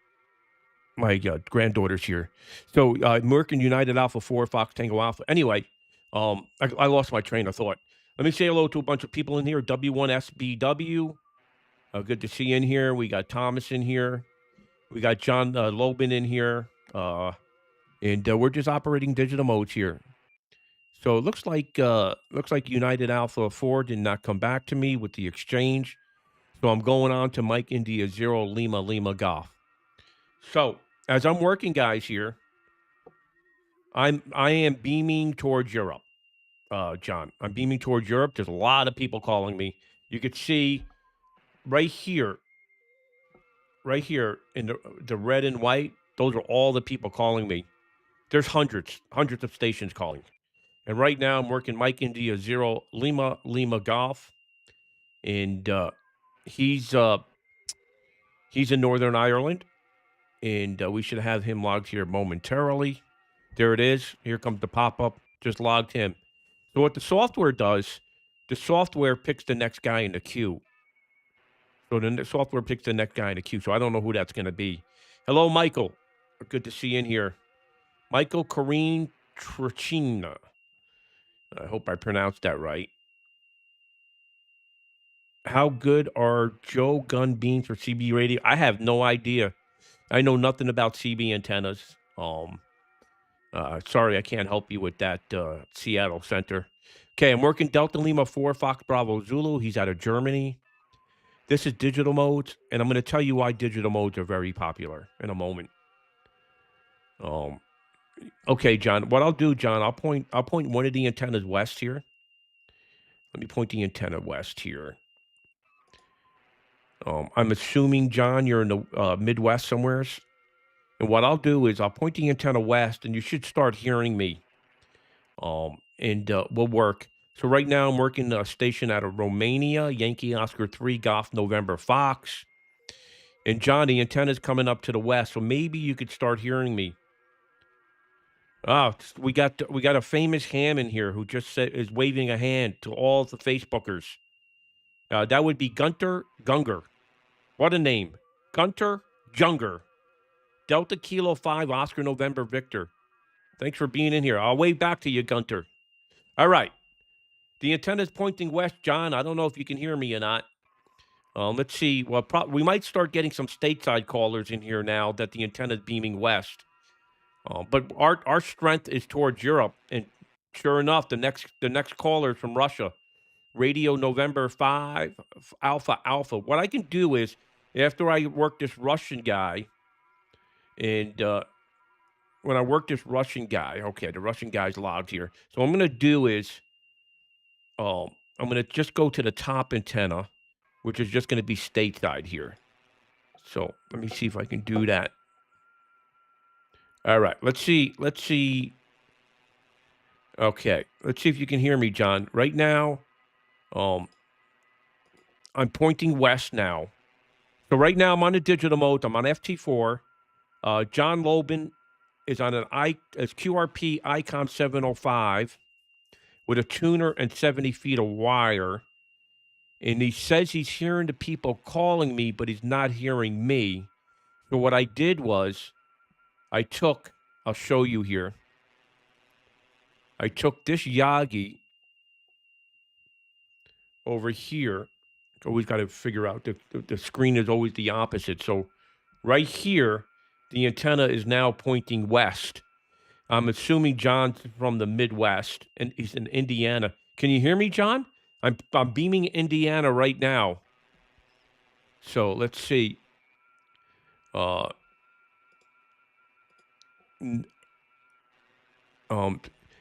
Speaker 1: granddaughter's here. So Merkin United Alpha 4 Fox Tango Alpha. Anyway, I lost my train of thought. Let me say hello to a bunch of people in here. W1SBW. Good to see you in here. We got Thomas in here. We got John Lobin in here. And we're just operating digital modes here. So it looks like United Alpha 4 did not come back to me with the exchange. So I'm going on to Mike India 0 Lima Lima Golf. So as I'm working, guys, here, I am beaming towards Europe, John. I'm beaming towards Europe. There's a lot of people calling me. You could see right here in the red and white, those are all the people calling me. There's hundreds of stations calling. And right now I'm working Mike India 0 Lima Lima Golf. And he's in Northern Ireland. And we should have him logged here momentarily. There it is. Here comes the pop-up. Just logged him. So what the software does, the software picks the next guy in the queue. So the software picks the next guy in the queue. So I don't know who that's going to be. Hello, Michael. Good to see you in here. Michael Corrine Trachina. I hope I pronounced that right. How good are Joe gun beams for CB radio? I have no idea. I know nothing about CB antennas. Sorry, I can't help you with that, Seattle Center. Okay, I'm working Delta Lima 4 Fox Bravo Zulu. He's out of Germany. This is digital modes, and I'm going to tell you why digital modes are very popular in a moment. Okay, John. What I'll do, John, I'll point one of the antennas west here. Let me point the antenna west here. I'm assuming, John, you're in the Midwest somewheres. And what I'll do is I'll point the antenna west, and you should start hearing me. And we'll work. So right now I'm working a station out of Romania, Yankee Oscar 3 Golf November Fox. And John, the antenna's coming up to the west, so maybe you could start hearing me. We got a famous ham in here who just is waving a hand to all the Facebookers. That would be Gunter Gunger. What a name. Gunter Junger. Delta Kilo 5 Oscar November Victor. Thanks for being in here. I'll wave back to you, Gunter. All right. The antenna's pointing west, John. I don't know if you can hear me or not. Let's see. Well, we might start getting some stateside callers in here now that the antenna's beaming west. But our strength is towards Europe, and sure enough, the next caller is from Russia. Radio November 5 Alpha Alpha. What I can do is, after I work this Russian guy, and when I work this Russian guy, okay, the Russian guy's logged here. So what I'm going to do is, I'm going to just go to the top antenna, which is just going to be stateside here. So let me see if I can do that. All right, let's see. Okay, let's see if you can hear me, John. Right now, I'm pointing west now. So right now I'm on the digital mode. I'm on FT4. John Lobin is on as QRP ICOM 705 with a tuner and 70 feet of wire. And he says he's hearing the people calling me, but he's not hearing me. So what I did was I'll show you here. I took this Yagi over here. Always got to figure out the screen is always the opposite. So right here, the antenna is now pointing west. I'm assuming John's from the Midwest, and he's in Indiana. Can you hear me, John? I'm beaming Indiana right now. So let's see.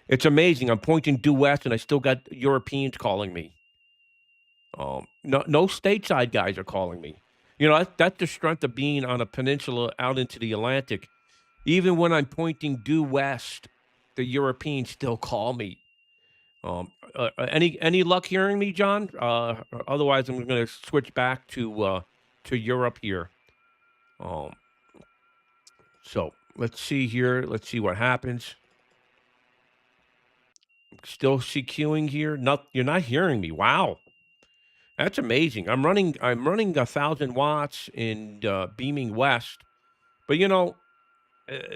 Speaker 1: It's amazing. I'm pointing due west, and I still got Europeans calling me. No stateside guys are calling me. You know, that's the strength of being on a peninsula out into the Atlantic. Even when I'm pointing due west, the Europeans still call me. Any luck hearing me, John? Otherwise, I'm going to switch back to Europe here. So let's see here. Let's see what happens. Still CQing here. You're not hearing me. Wow, that's amazing. I'm running 1,000 watts and beaming west, but you know,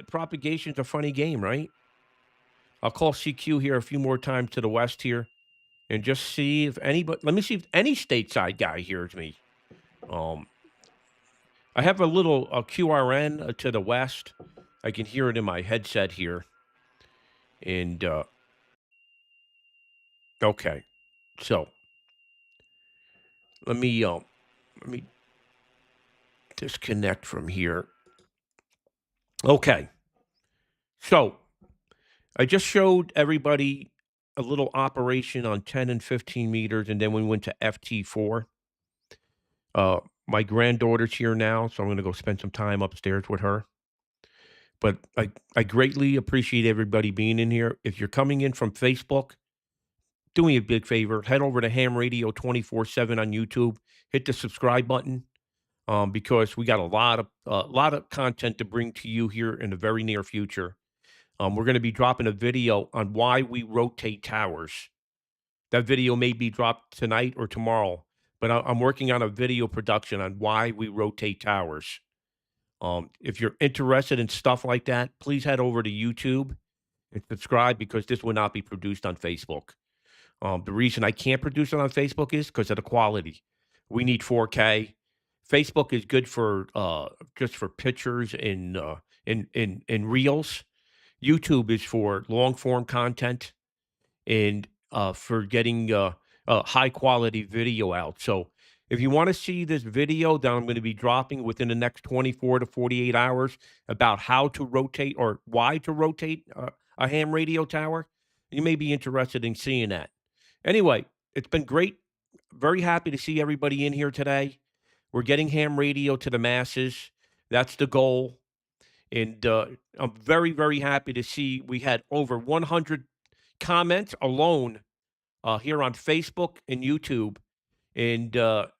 Speaker 1: propagation's a funny game, right? I'll call CQ here a few more times to the west here, and just see if anybody. Let me see if any stateside guy hears me. I have a little QRN to the west. I can hear it in my headset here, and okay, so let me disconnect from here. Okay, so I just showed everybody a little operation on 10 and 15 meters, and then we went to FT4. My granddaughter's here now, so I'm going to go spend some time upstairs with her. But I greatly appreciate everybody being in here. If you're coming in from Facebook, do me a big favor. Head over to Ham Radio 24/7 on YouTube. Hit the subscribe button because we got a lot of content to bring to you here in the very near future. We're going to be dropping a video on why we rotate towers. That video may be dropped tonight or tomorrow, but I'm working on a video production on why we rotate towers. If you're interested in stuff like that, please head over to YouTube and subscribe because this will not be produced on Facebook. The reason I can't produce it on Facebook is because of the quality. We need 4K. Facebook is good for just for pictures and reels. YouTube is for long form content and for getting high quality video out. So if you want to see this video that I'm going to be dropping within the next 24 to 48 hours about how to rotate or why to rotate a ham radio tower, you may be interested in seeing that. Anyway, it's been great. Very happy to see everybody in here today. We're getting ham radio to the masses. That's the goal. And I'm very, very happy to see we had over 100 comments alone here on Facebook and YouTube. And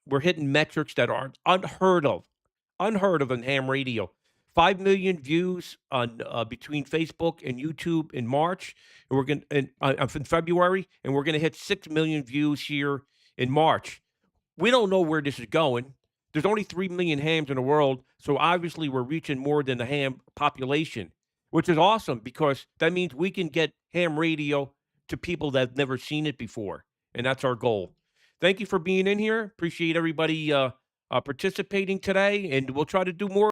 Speaker 1: we're hitting metrics that are unheard of in ham radio. 5 million views on between Facebook and YouTube in March, and we're going in February, and we're going to hit 6 million views here in March. We don't know where this is going. There's only 3 million hams in the world, so obviously we're reaching more than the ham population, which is awesome because that means we can get ham radio to people that have never seen it before, and that's our goal. Thank you for being in here. Appreciate everybody participating today, and we'll try to do more.